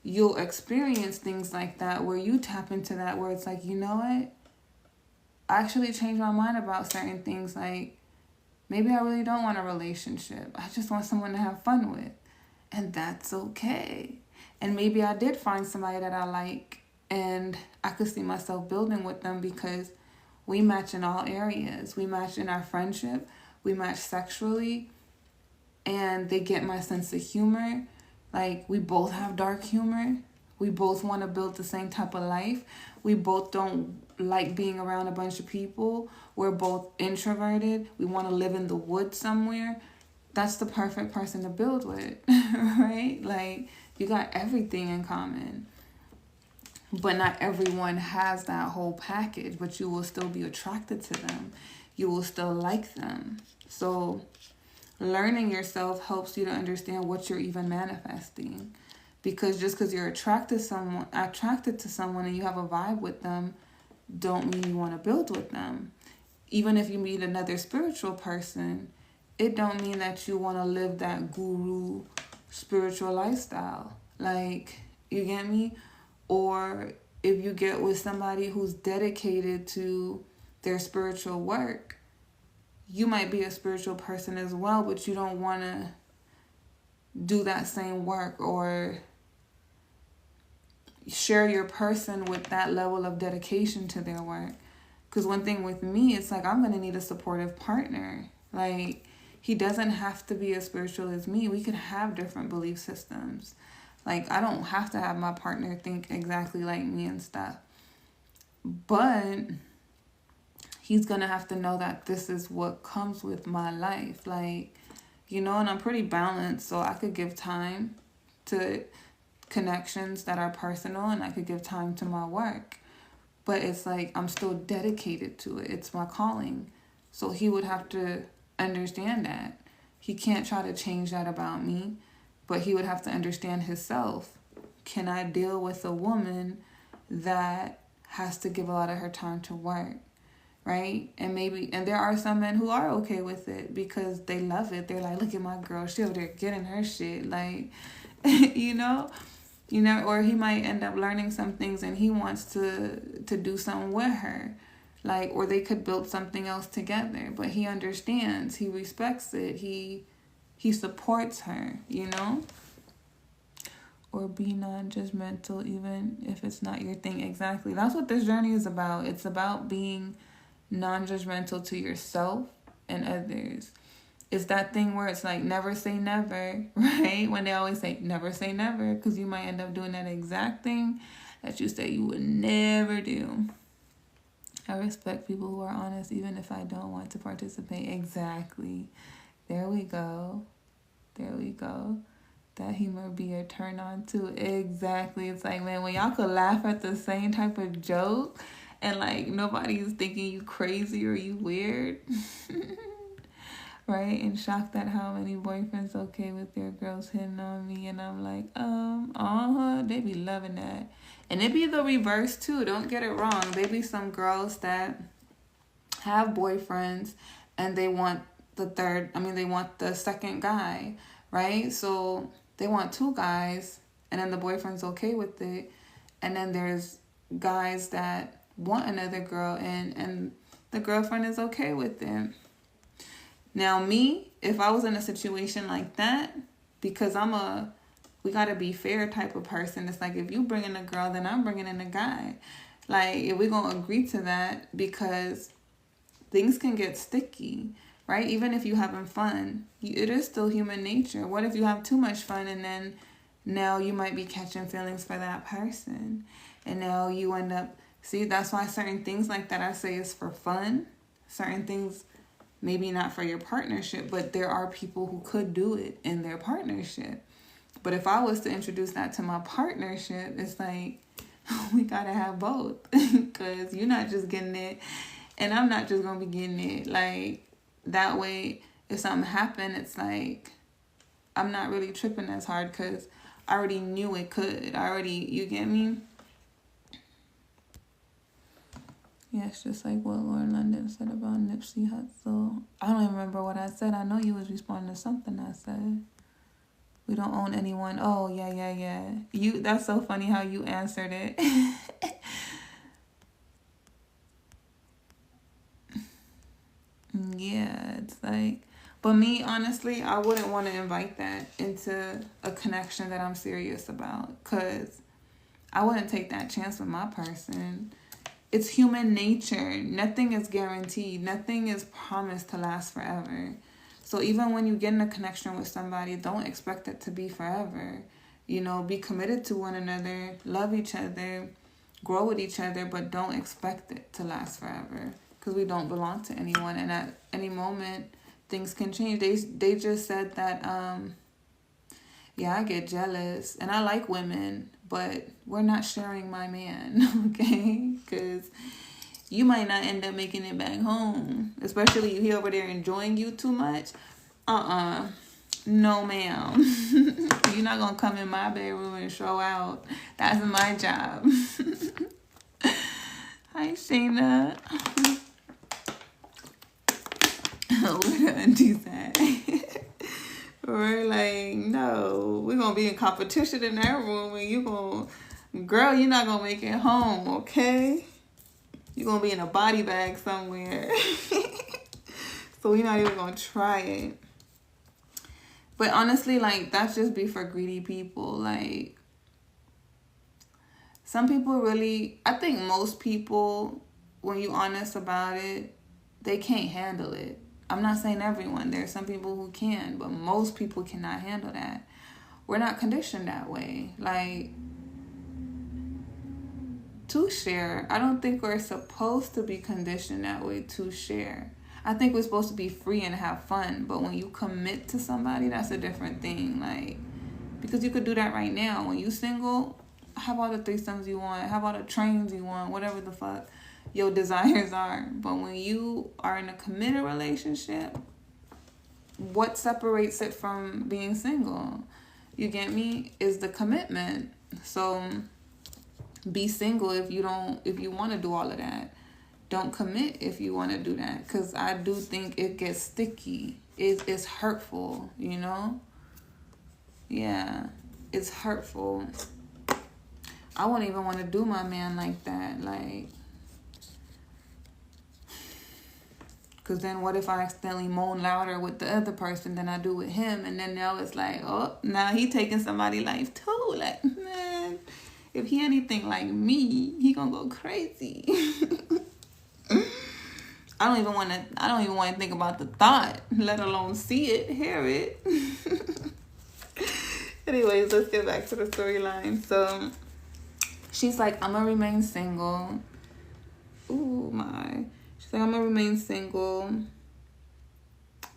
you'll experience things like that where you tap into that where it's like, you know what? I actually changed my mind about certain things. Like, maybe I really don't want a relationship. I just want someone to have fun with. And that's okay. And maybe I did find somebody that I like and I could see myself building with them because we match in all areas. We match in our friendship. We match sexually. And they get my sense of humor. Like, we both have dark humor. We both want to build the same type of life. We both don't like being around a bunch of people. We're both introverted. We want to live in the woods somewhere. that's the perfect person to build with, right? Like, you got everything in common. But not everyone has that whole package, but you will still be attracted to them. You will still like them. So learning yourself helps you to understand what you're even manifesting. Because just because you're attracted to someone and you have a vibe with them, don't mean you want to build with them. Even if you meet another spiritual person, it don't mean that you want to live that guru spiritual lifestyle. Like, you get me? Or if you get with somebody who's dedicated to their spiritual work, you might be a spiritual person as well, but you don't want to do that same work or share your person with that level of dedication to their work. Because one thing with me, it's like, I'm going to need a supportive partner. Like, he doesn't have to be as spiritual as me. We could have different belief systems. Like, I don't have to have my partner think exactly like me and stuff. But he's going to have to know that this is what comes with my life. Like, you know, and I'm pretty balanced, so I could give time to connections that are personal, and I could give time to my work. But it's like, I'm still dedicated to it. It's my calling. So he would have to understand that. He can't try to change that about me. But he would have to understand himself. Can I deal with a woman that has to give a lot of her time to work, right? And there are some men who are okay with it because they love it. They're like, look at my girl, she over there getting her shit, like, you know, or he might end up learning some things and he wants to do something with her, like, or they could build something else together. But he understands, he respects it, he supports her, you know? Or be non-judgmental even if it's not your thing. Exactly. That's what this journey is about. It's about being non-judgmental to yourself and others. It's that thing where it's like, never say never, right? When they always say, never say never, because you might end up doing that exact thing that you say you would never do. I respect people who are honest even if I don't want to participate. Exactly. There we go. There we go. That humor be a turn on too. Exactly. It's like, man, when y'all could laugh at the same type of joke and like nobody's thinking you crazy or you weird. Right? And shocked at how many boyfriends okay with their girls hitting on me. And I'm like, they be loving that. And it be the reverse too. Don't get it wrong. They be some girls that have boyfriends and they want they want the second guy, right? So they want two guys, and then the boyfriend's okay with it. And then there's guys that want another girl, and the girlfriend is okay with it. Now me, if I was in a situation like that, because we gotta be fair type of person, it's like, if you bring in a girl, then I'm bringing in a guy. Like, if we're gonna agree to that, because things can get sticky. Right? Even if you're having fun, it is still human nature. What if you have too much fun and then now you might be catching feelings for that person? And now you end up... See, that's why certain things like that I say is for fun. Certain things, maybe not for your partnership, but there are people who could do it in their partnership. But if I was to introduce that to my partnership, it's like, we gotta have both. Because you're not just getting it, and I'm not just going to be getting it. Like... That way, if something happened, it's like, I'm not really tripping as hard because I already knew it could. You get me? Yeah, it's just like what Lauren London said about Nipsey Hussle. I don't even remember what I said. I know you was responding to something I said. We don't own anyone. Oh, yeah. That's so funny how you answered it. Yeah, it's like, but me, honestly, I wouldn't want to invite that into a connection that I'm serious about, because I wouldn't take that chance with my person. It's human nature. Nothing is guaranteed. Nothing is promised to last forever. So even when you get in a connection with somebody, don't expect it to be forever. You know, be committed to one another, love each other, grow with each other, but don't expect it to last forever. Because we don't belong to anyone, and at any moment things can change. They just said that, yeah, I get jealous and I like women, but we're not sharing my man, okay? Because you might not end up making it back home, especially if he over there enjoying you too much. No, ma'am. You're not gonna come in my bedroom and show out. That's my job. Hi, Shayna. Where the aunties at? We're like, no, we're gonna be in competition in that room, and girl, you're not gonna make it home, okay? You're gonna be in a body bag somewhere. So we're not even gonna try it. But honestly, like, that's just be for greedy people. Like, some people really, I think most people, when you're honest about it, they can't handle it. I'm not saying everyone. There are some people who can, but most people cannot handle that. We're not conditioned that way. Like, to share, I don't think we're supposed to be conditioned that way to share. I think we're supposed to be free and have fun, but when you commit to somebody, that's a different thing. Like, because you could do that right now. When you single, have all the threesomes you want, have all the trains you want, whatever the fuck your desires are. But when you are in a committed relationship, what separates it from being single? You get me? Is the commitment. So be single if you want to do all of that. Don't commit if you want to do that, because I do think it gets sticky. It's hurtful, you know? Yeah, it's hurtful. I wouldn't even want to do my man like that. Like, because then what if I accidentally moan louder with the other person than I do with him? And then now it's like, oh, now he taking somebody's life too. Like, man, if he anything like me, he gonna go crazy. I don't even want to think about the thought, let alone see it, hear it. Anyways, let's get back to the storyline. So she's like, I'm gonna remain single. Ooh, my. She's like, I'm gonna remain single.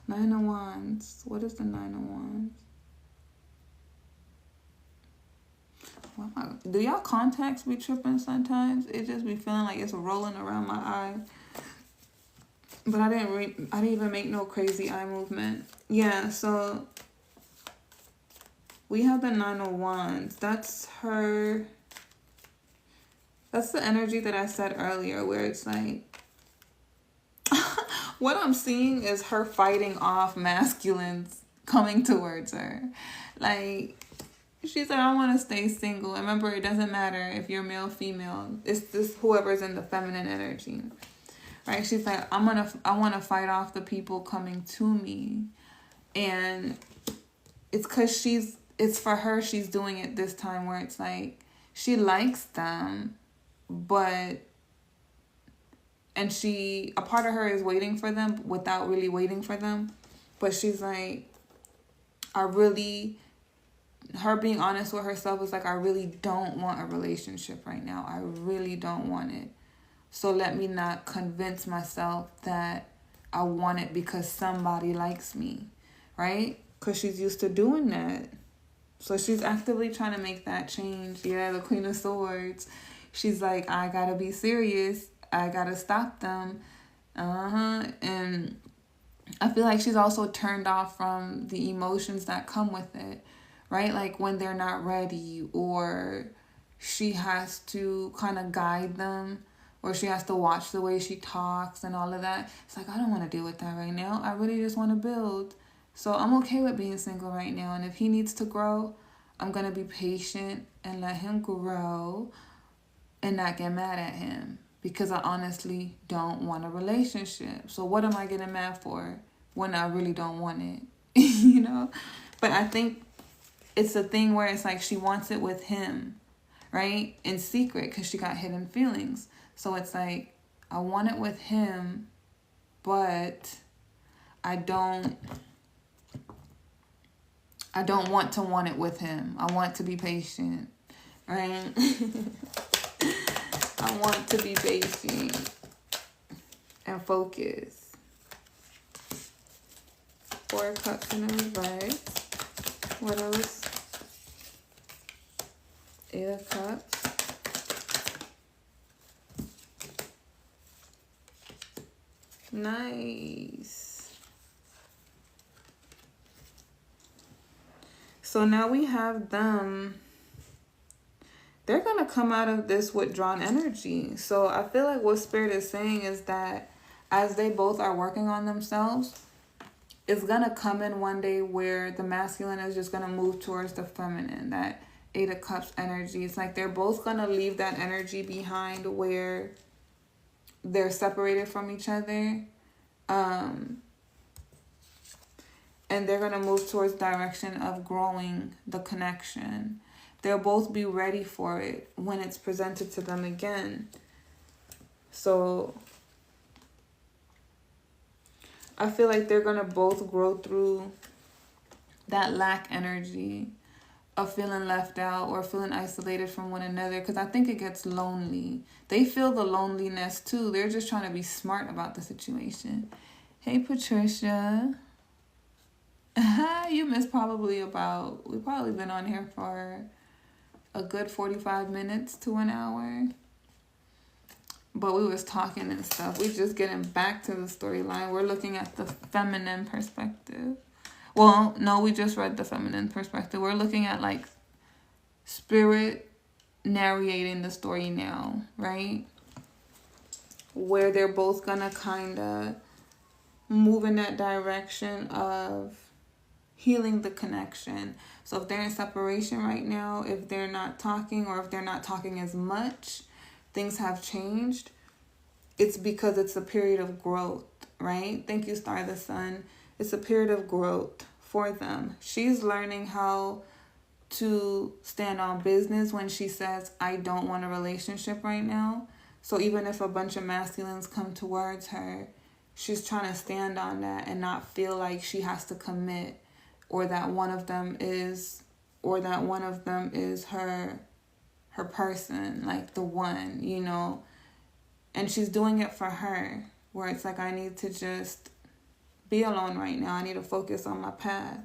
9 of Wands. What is the 9 of Wands? Wow. Do y'all contacts be tripping sometimes? It just be feeling like it's rolling around my eye. But I didn't even make no crazy eye movement. Yeah, so we have the 9 of Wands. That's her. That's the energy that I said earlier, where it's like, what I'm seeing is her fighting off masculines coming towards her. Like, she's like, I want to stay single. And remember, it doesn't matter if you're male, female. It's just whoever's in the feminine energy. Right? She's like, I want to fight off the people coming to me. And it's because it's for her, she's doing it this time where it's like, she likes them, but, and a part of her is waiting for them without really waiting for them. But she's like, her being honest with herself is like, I really don't want a relationship right now. I really don't want it. So let me not convince myself that I want it because somebody likes me, right? Because she's used to doing that. So she's actively trying to make that change. Yeah, the Queen of Swords. She's like, I gotta be serious. I gotta stop them. And I feel like she's also turned off from the emotions that come with it, right? Like when they're not ready, or she has to kind of guide them, or she has to watch the way she talks and all of that. It's like, I don't want to deal with that right now. I really just want to build. So I'm okay with being single right now. And if he needs to grow, I'm going to be patient and let him grow and not get mad at him, because I honestly don't want a relationship. So what am I getting mad for when I really don't want it? You know? But I think it's a thing where it's like she wants it with him, right? In secret, because she got hidden feelings. So it's like, I want it with him, but I don't want to want it with him. I want to be patient, right? I want to be patient and focus. Four of Cups in the reverse. What else? Eight of Cups. Nice. So now we have them. They're going to come out of this withdrawn energy. So I feel like what Spirit is saying is that as they both are working on themselves, it's going to come in one day where the masculine is just going to move towards the feminine, that Eight of Cups energy. It's like they're both going to leave that energy behind where they're separated from each other. And they're going to move towards the direction of growing the connection. They'll both be ready for it when it's presented to them again. So I feel like they're going to both grow through that lack energy of feeling left out or feeling isolated from one another, because I think it gets lonely. They feel the loneliness too. They're just trying to be smart about the situation. Hey, Patricia. You missed probably we've probably been on here for a good 45 minutes to an hour. But we was talking and stuff. We just getting back to the storyline. We're looking at the feminine perspective. Well, no, we just read the feminine perspective. We're looking at like Spirit narrating the story now, right? Where they're both gonna kind of move in that direction of healing the connection. So if they're in separation right now, if they're not talking or if they're not talking as much, things have changed. It's because it's a period of growth, right? Thank you, Star the Sun. It's a period of growth for them. She's learning how to stand on business when she says, I don't want a relationship right now. So even if a bunch of masculines come towards her, she's trying to stand on that and not feel like she has to commit, or that one of them is her person, like the one, you know. And she's doing it for her, where it's like, I need to just be alone right now. I need to focus on my path.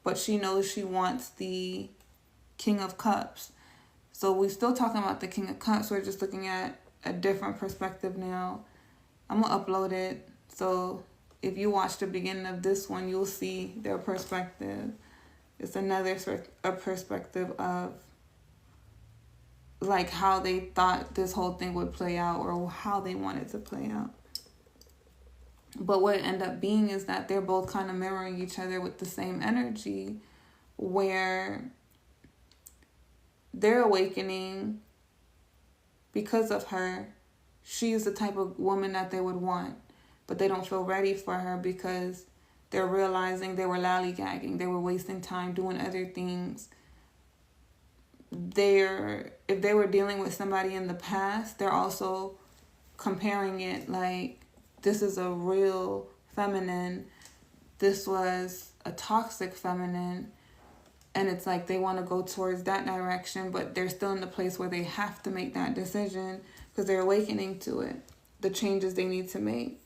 But she knows she wants the King of Cups. So we're still talking about the King of Cups. We're just looking at a different perspective now. I'm going to upload it. So if you watch the beginning of this one, you'll see their perspective. It's another a perspective of like how they thought this whole thing would play out, or how they wanted to play out. But what it ended up being is that they're both kind of mirroring each other with the same energy, where they're awakening because of her. She's the type of woman that they would want, but they don't feel ready for her because they're realizing they were lollygagging. They were wasting time doing other things. If they were dealing with somebody in the past, they're also comparing it like, this is a real feminine, this was a toxic feminine, and it's like they want to go towards that direction, but they're still in the place where they have to make that decision because they're awakening to it, the changes they need to make.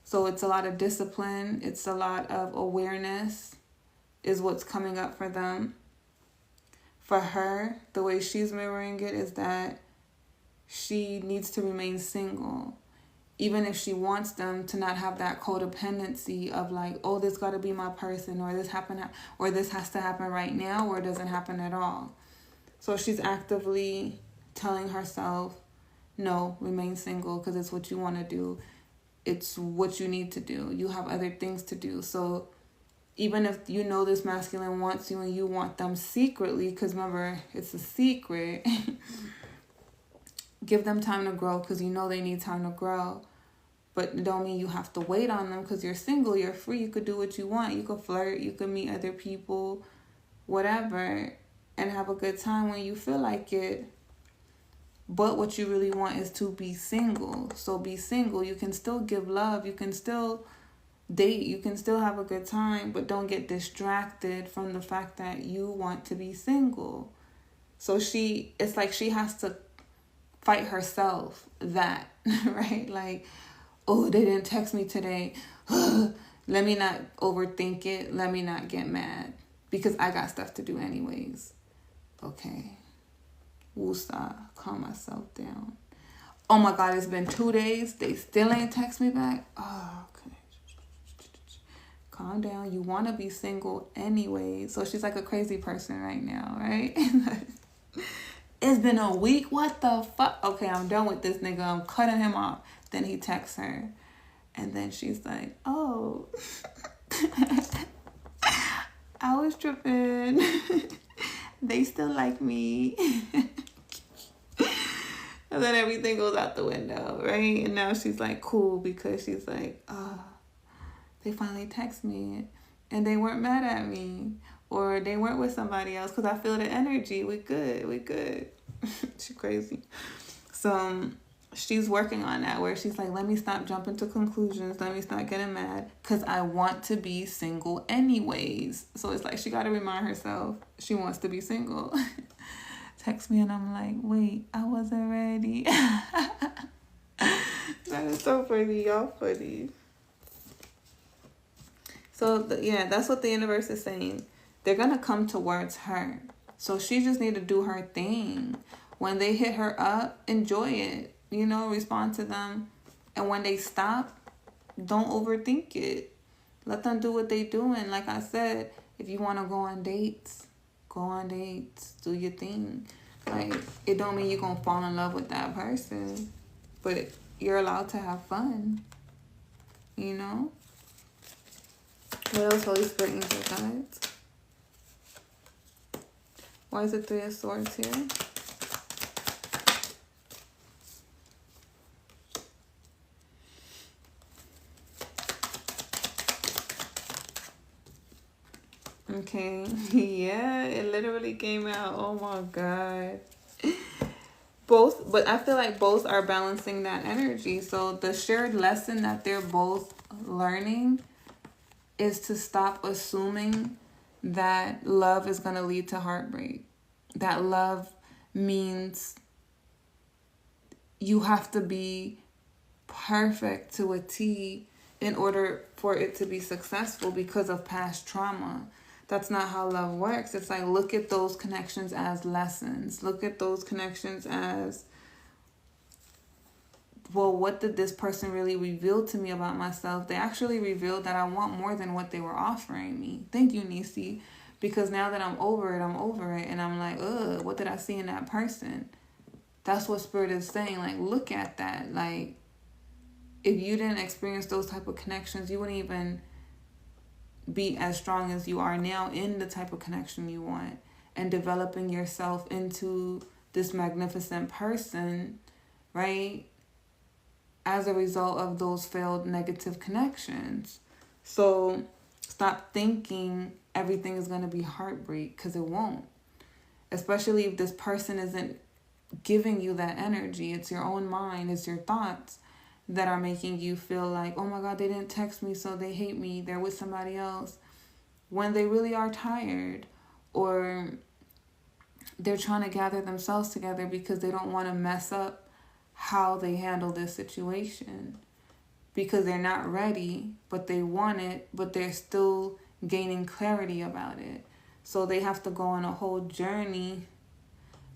So it's a lot of discipline, it's a lot of awareness is what's coming up for them. For her, the way she's mirroring it is that she needs to remain single. Even if she wants them to not have that codependency of like, oh, this got to be my person, or this has to happen right now, or it doesn't happen at all. So she's actively telling herself, no, remain single because it's what you want to do. It's what you need to do. You have other things to do. So even if you know this masculine wants you and you want them secretly, because remember, it's a secret, give them time to grow because you know they need time to grow. But it don't mean you have to wait on them because you're single, you're free, you could do what you want. You could flirt, you could meet other people, whatever, and have a good time when you feel like it. But what you really want is to be single. So be single. You can still give love. You can still date. You can still have a good time, but don't get distracted from the fact that you want to be single. So it's like she has to fight herself that, right? Like, oh, they didn't text me today. Let me not overthink it. Let me not get mad. Because I got stuff to do anyways. Okay. Woosah. Calm myself down. Oh my God, it's been 2 days. They still ain't text me back. Oh, okay. Calm down. You want to be single anyway. So she's like a crazy person right now, right? It's been a week. What the fuck? Okay, I'm done with this nigga. I'm cutting him off. Then he texts her. And then she's like, oh, I was tripping. They still like me. And then everything goes out the window, right? And now she's like cool because she's like, oh, they finally text me and they weren't mad at me or they weren't with somebody else because I feel the energy. We good. She's crazy. So she's working on that where she's like, let me stop jumping to conclusions. Let me stop getting mad because I want to be single anyways. So it's like she got to remind herself she wants to be single. Text me and I'm like, wait, I wasn't ready. That is so funny. Y'all funny. So, yeah, that's what the universe is saying. They're going to come towards her. So she just need to do her thing. When they hit her up, enjoy it. You know, respond to them. And when they stop, don't overthink it. Let them do what they doing. Like I said, if you want to go on dates, go on dates. Do your thing. Like, it don't mean you're going to fall in love with that person. But you're allowed to have fun. You know? What else, Holy Spirit, angel guides? Why is the 3 of Swords here? Okay, yeah, it literally came out. Oh my God. Both, but I feel like both are balancing that energy. So the shared lesson that they're both learning is to stop assuming that love is going to lead to heartbreak. That love means you have to be perfect to a T in order for it to be successful because of past trauma. That's not how love works. It's like, look at those connections as lessons. Look at those connections as, well, what did this person really reveal to me about myself? They actually revealed that I want more than what they were offering me. Thank you, Nisi. Because now that I'm over it. And I'm like, ugh, what did I see in that person? That's what Spirit is saying. Like, look at that. Like, if you didn't experience those type of connections, you wouldn't even be as strong as you are now in the type of connection you want. And developing yourself into this magnificent person, right? As a result of those failed negative connections. So stop thinking everything is going to be heartbreak, because it won't. Especially if this person isn't giving you that energy. It's your own mind, it's your thoughts that are making you feel like, oh my God, they didn't text me, so they hate me, they're with somebody else. When they really are tired, or they're trying to gather themselves together because they don't want to mess up how they handle this situation, because they're not ready, but they want it, but they're still gaining clarity about it. So they have to go on a whole journey,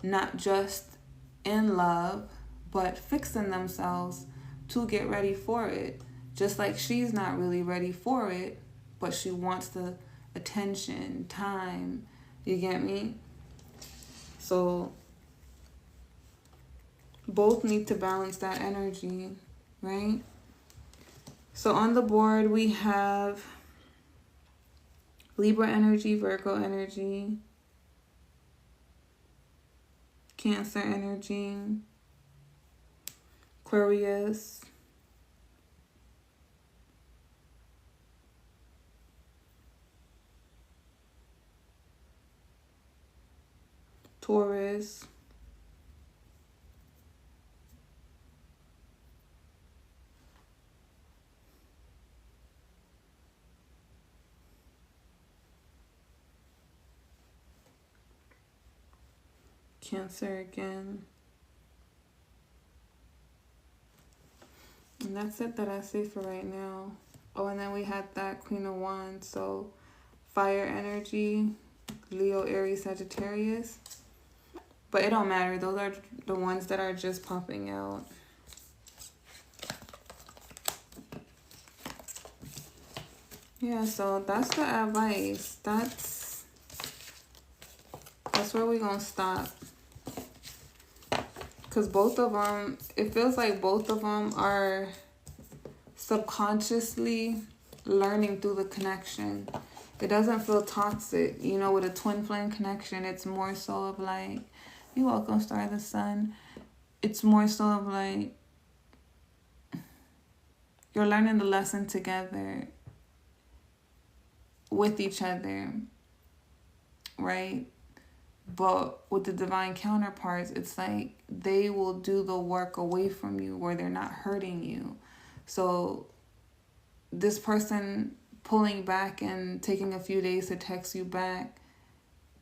not just in love, but fixing themselves to get ready for it. Just like she's not really ready for it, but she wants the attention, time. You get me? So both need to balance that energy, right? So on the board we have Libra energy, Virgo energy, Cancer energy, Aquarius, Taurus, Cancer again. And that's it that I see for right now. Oh, and then we had that Queen of Wands. So fire energy, Leo, Aries, Sagittarius. But it don't matter. Those are the ones that are just popping out. Yeah, so that's the advice. That's where we're going to stop. Because both of them, it feels like both of them are subconsciously learning through the connection. It doesn't feel toxic. You know, with a twin flame connection, it's more so of like, you're welcome, Star of the Sun. It's more so of like, you're learning the lesson together with each other, right? But with the divine counterparts, it's like they will do the work away from you where they're not hurting you. So this person pulling back and taking a few days to text you back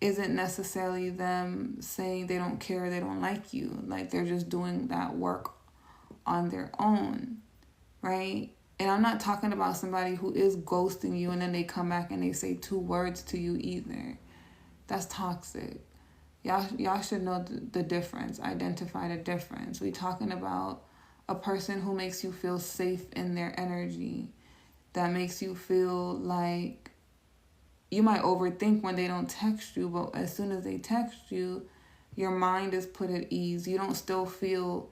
isn't necessarily them saying they don't care, they don't like you. Like, they're just doing that work on their own, right? And I'm not talking about somebody who is ghosting you and then they come back and they say 2 words to you either. That's toxic. Y'all should know the difference. Identify the difference. We talking about a person who makes you feel safe in their energy. That makes you feel like you might overthink when they don't text you, but as soon as they text you, your mind is put at ease. You don't still feel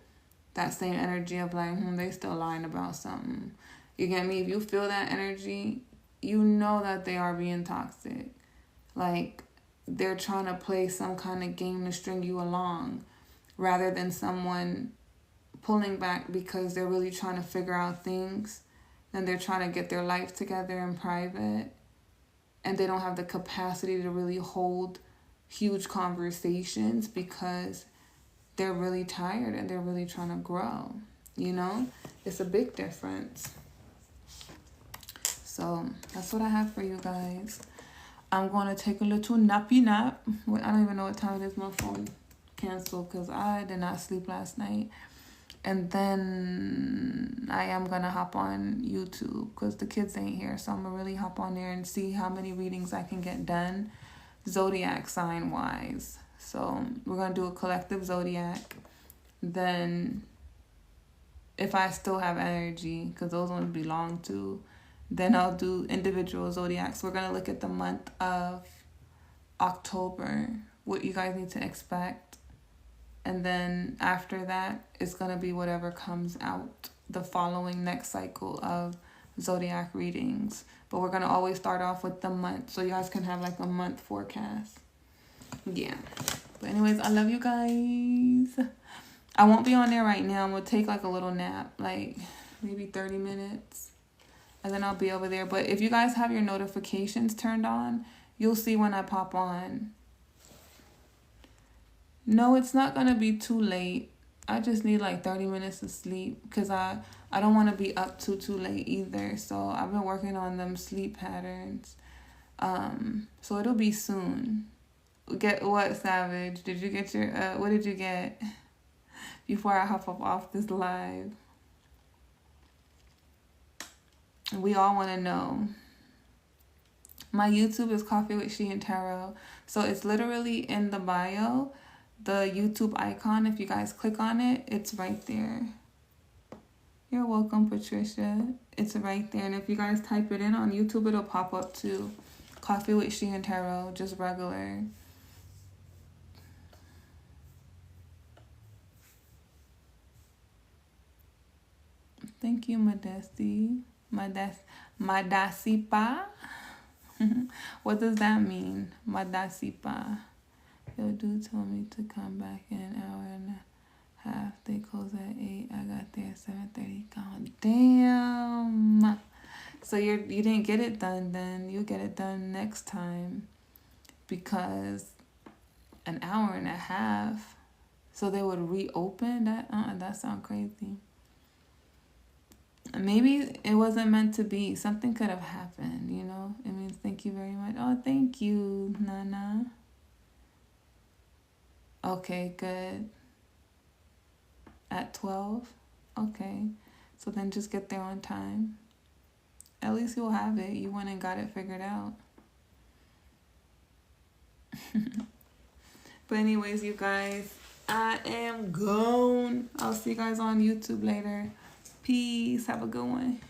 that same energy of like, they still lying about something. You get me? If you feel that energy, you know that they are being toxic. Like, they're trying to play some kind of game to string you along rather than someone pulling back because they're really trying to figure out things and they're trying to get their life together in private and they don't have the capacity to really hold huge conversations because they're really tired and they're really trying to grow. You know, it's a big difference. So that's what I have for you guys. I'm going to take a little nappy nap. I don't even know what time it is. My phone canceled because I did not sleep last night. And then I am going to hop on YouTube because the kids ain't here. So I'm going to really hop on there and see how many readings I can get done zodiac sign wise. So we're going to do a collective zodiac. Then if I still have energy, because those ones belong to, then I'll do individual zodiacs. We're going to look at the month of October, what you guys need to expect. And then after that, it's going to be whatever comes out the following next cycle of zodiac readings. But we're going to always start off with the month, so you guys can have like a month forecast. Yeah. But anyways, I love you guys. I won't be on there right now. I'm going to take like a little nap, like maybe 30 minutes. And then I'll be over there. But if you guys have your notifications turned on, you'll see when I pop on. No, it's not going to be too late. I just need like 30 minutes of sleep because I don't want to be up too late either. So I've been working on them sleep patterns. So it'll be soon. Get what, Savage? Did you get your, what did you get before I hop up off this live? We all want to know. My YouTube is Coffee with She and Tarot. So it's literally in the bio. The YouTube icon, if you guys click on it, it's right there. You're welcome, Patricia. It's right there. And if you guys type it in on YouTube, it'll pop up too. Coffee with She and Tarot, just regular. Thank you, Madasi. Madasipa. What does that mean? Madasipa. Yo, dude told me to come back in an hour and a half. They close at 8. I got there at 7:30. God damn. So you didn't get it done then. You'll get it done next time. Because an hour and a half. So they would reopen that? That sounds crazy. Maybe it wasn't meant to be. Something could have happened, you know? I mean, thank you very much. Oh, thank you, Nana. Okay, good. At 12? Okay. So then just get there on time. At least you'll have it. You went and got it figured out. But anyways, you guys, I am gone. I'll see you guys on YouTube later. Peace. Have a good one.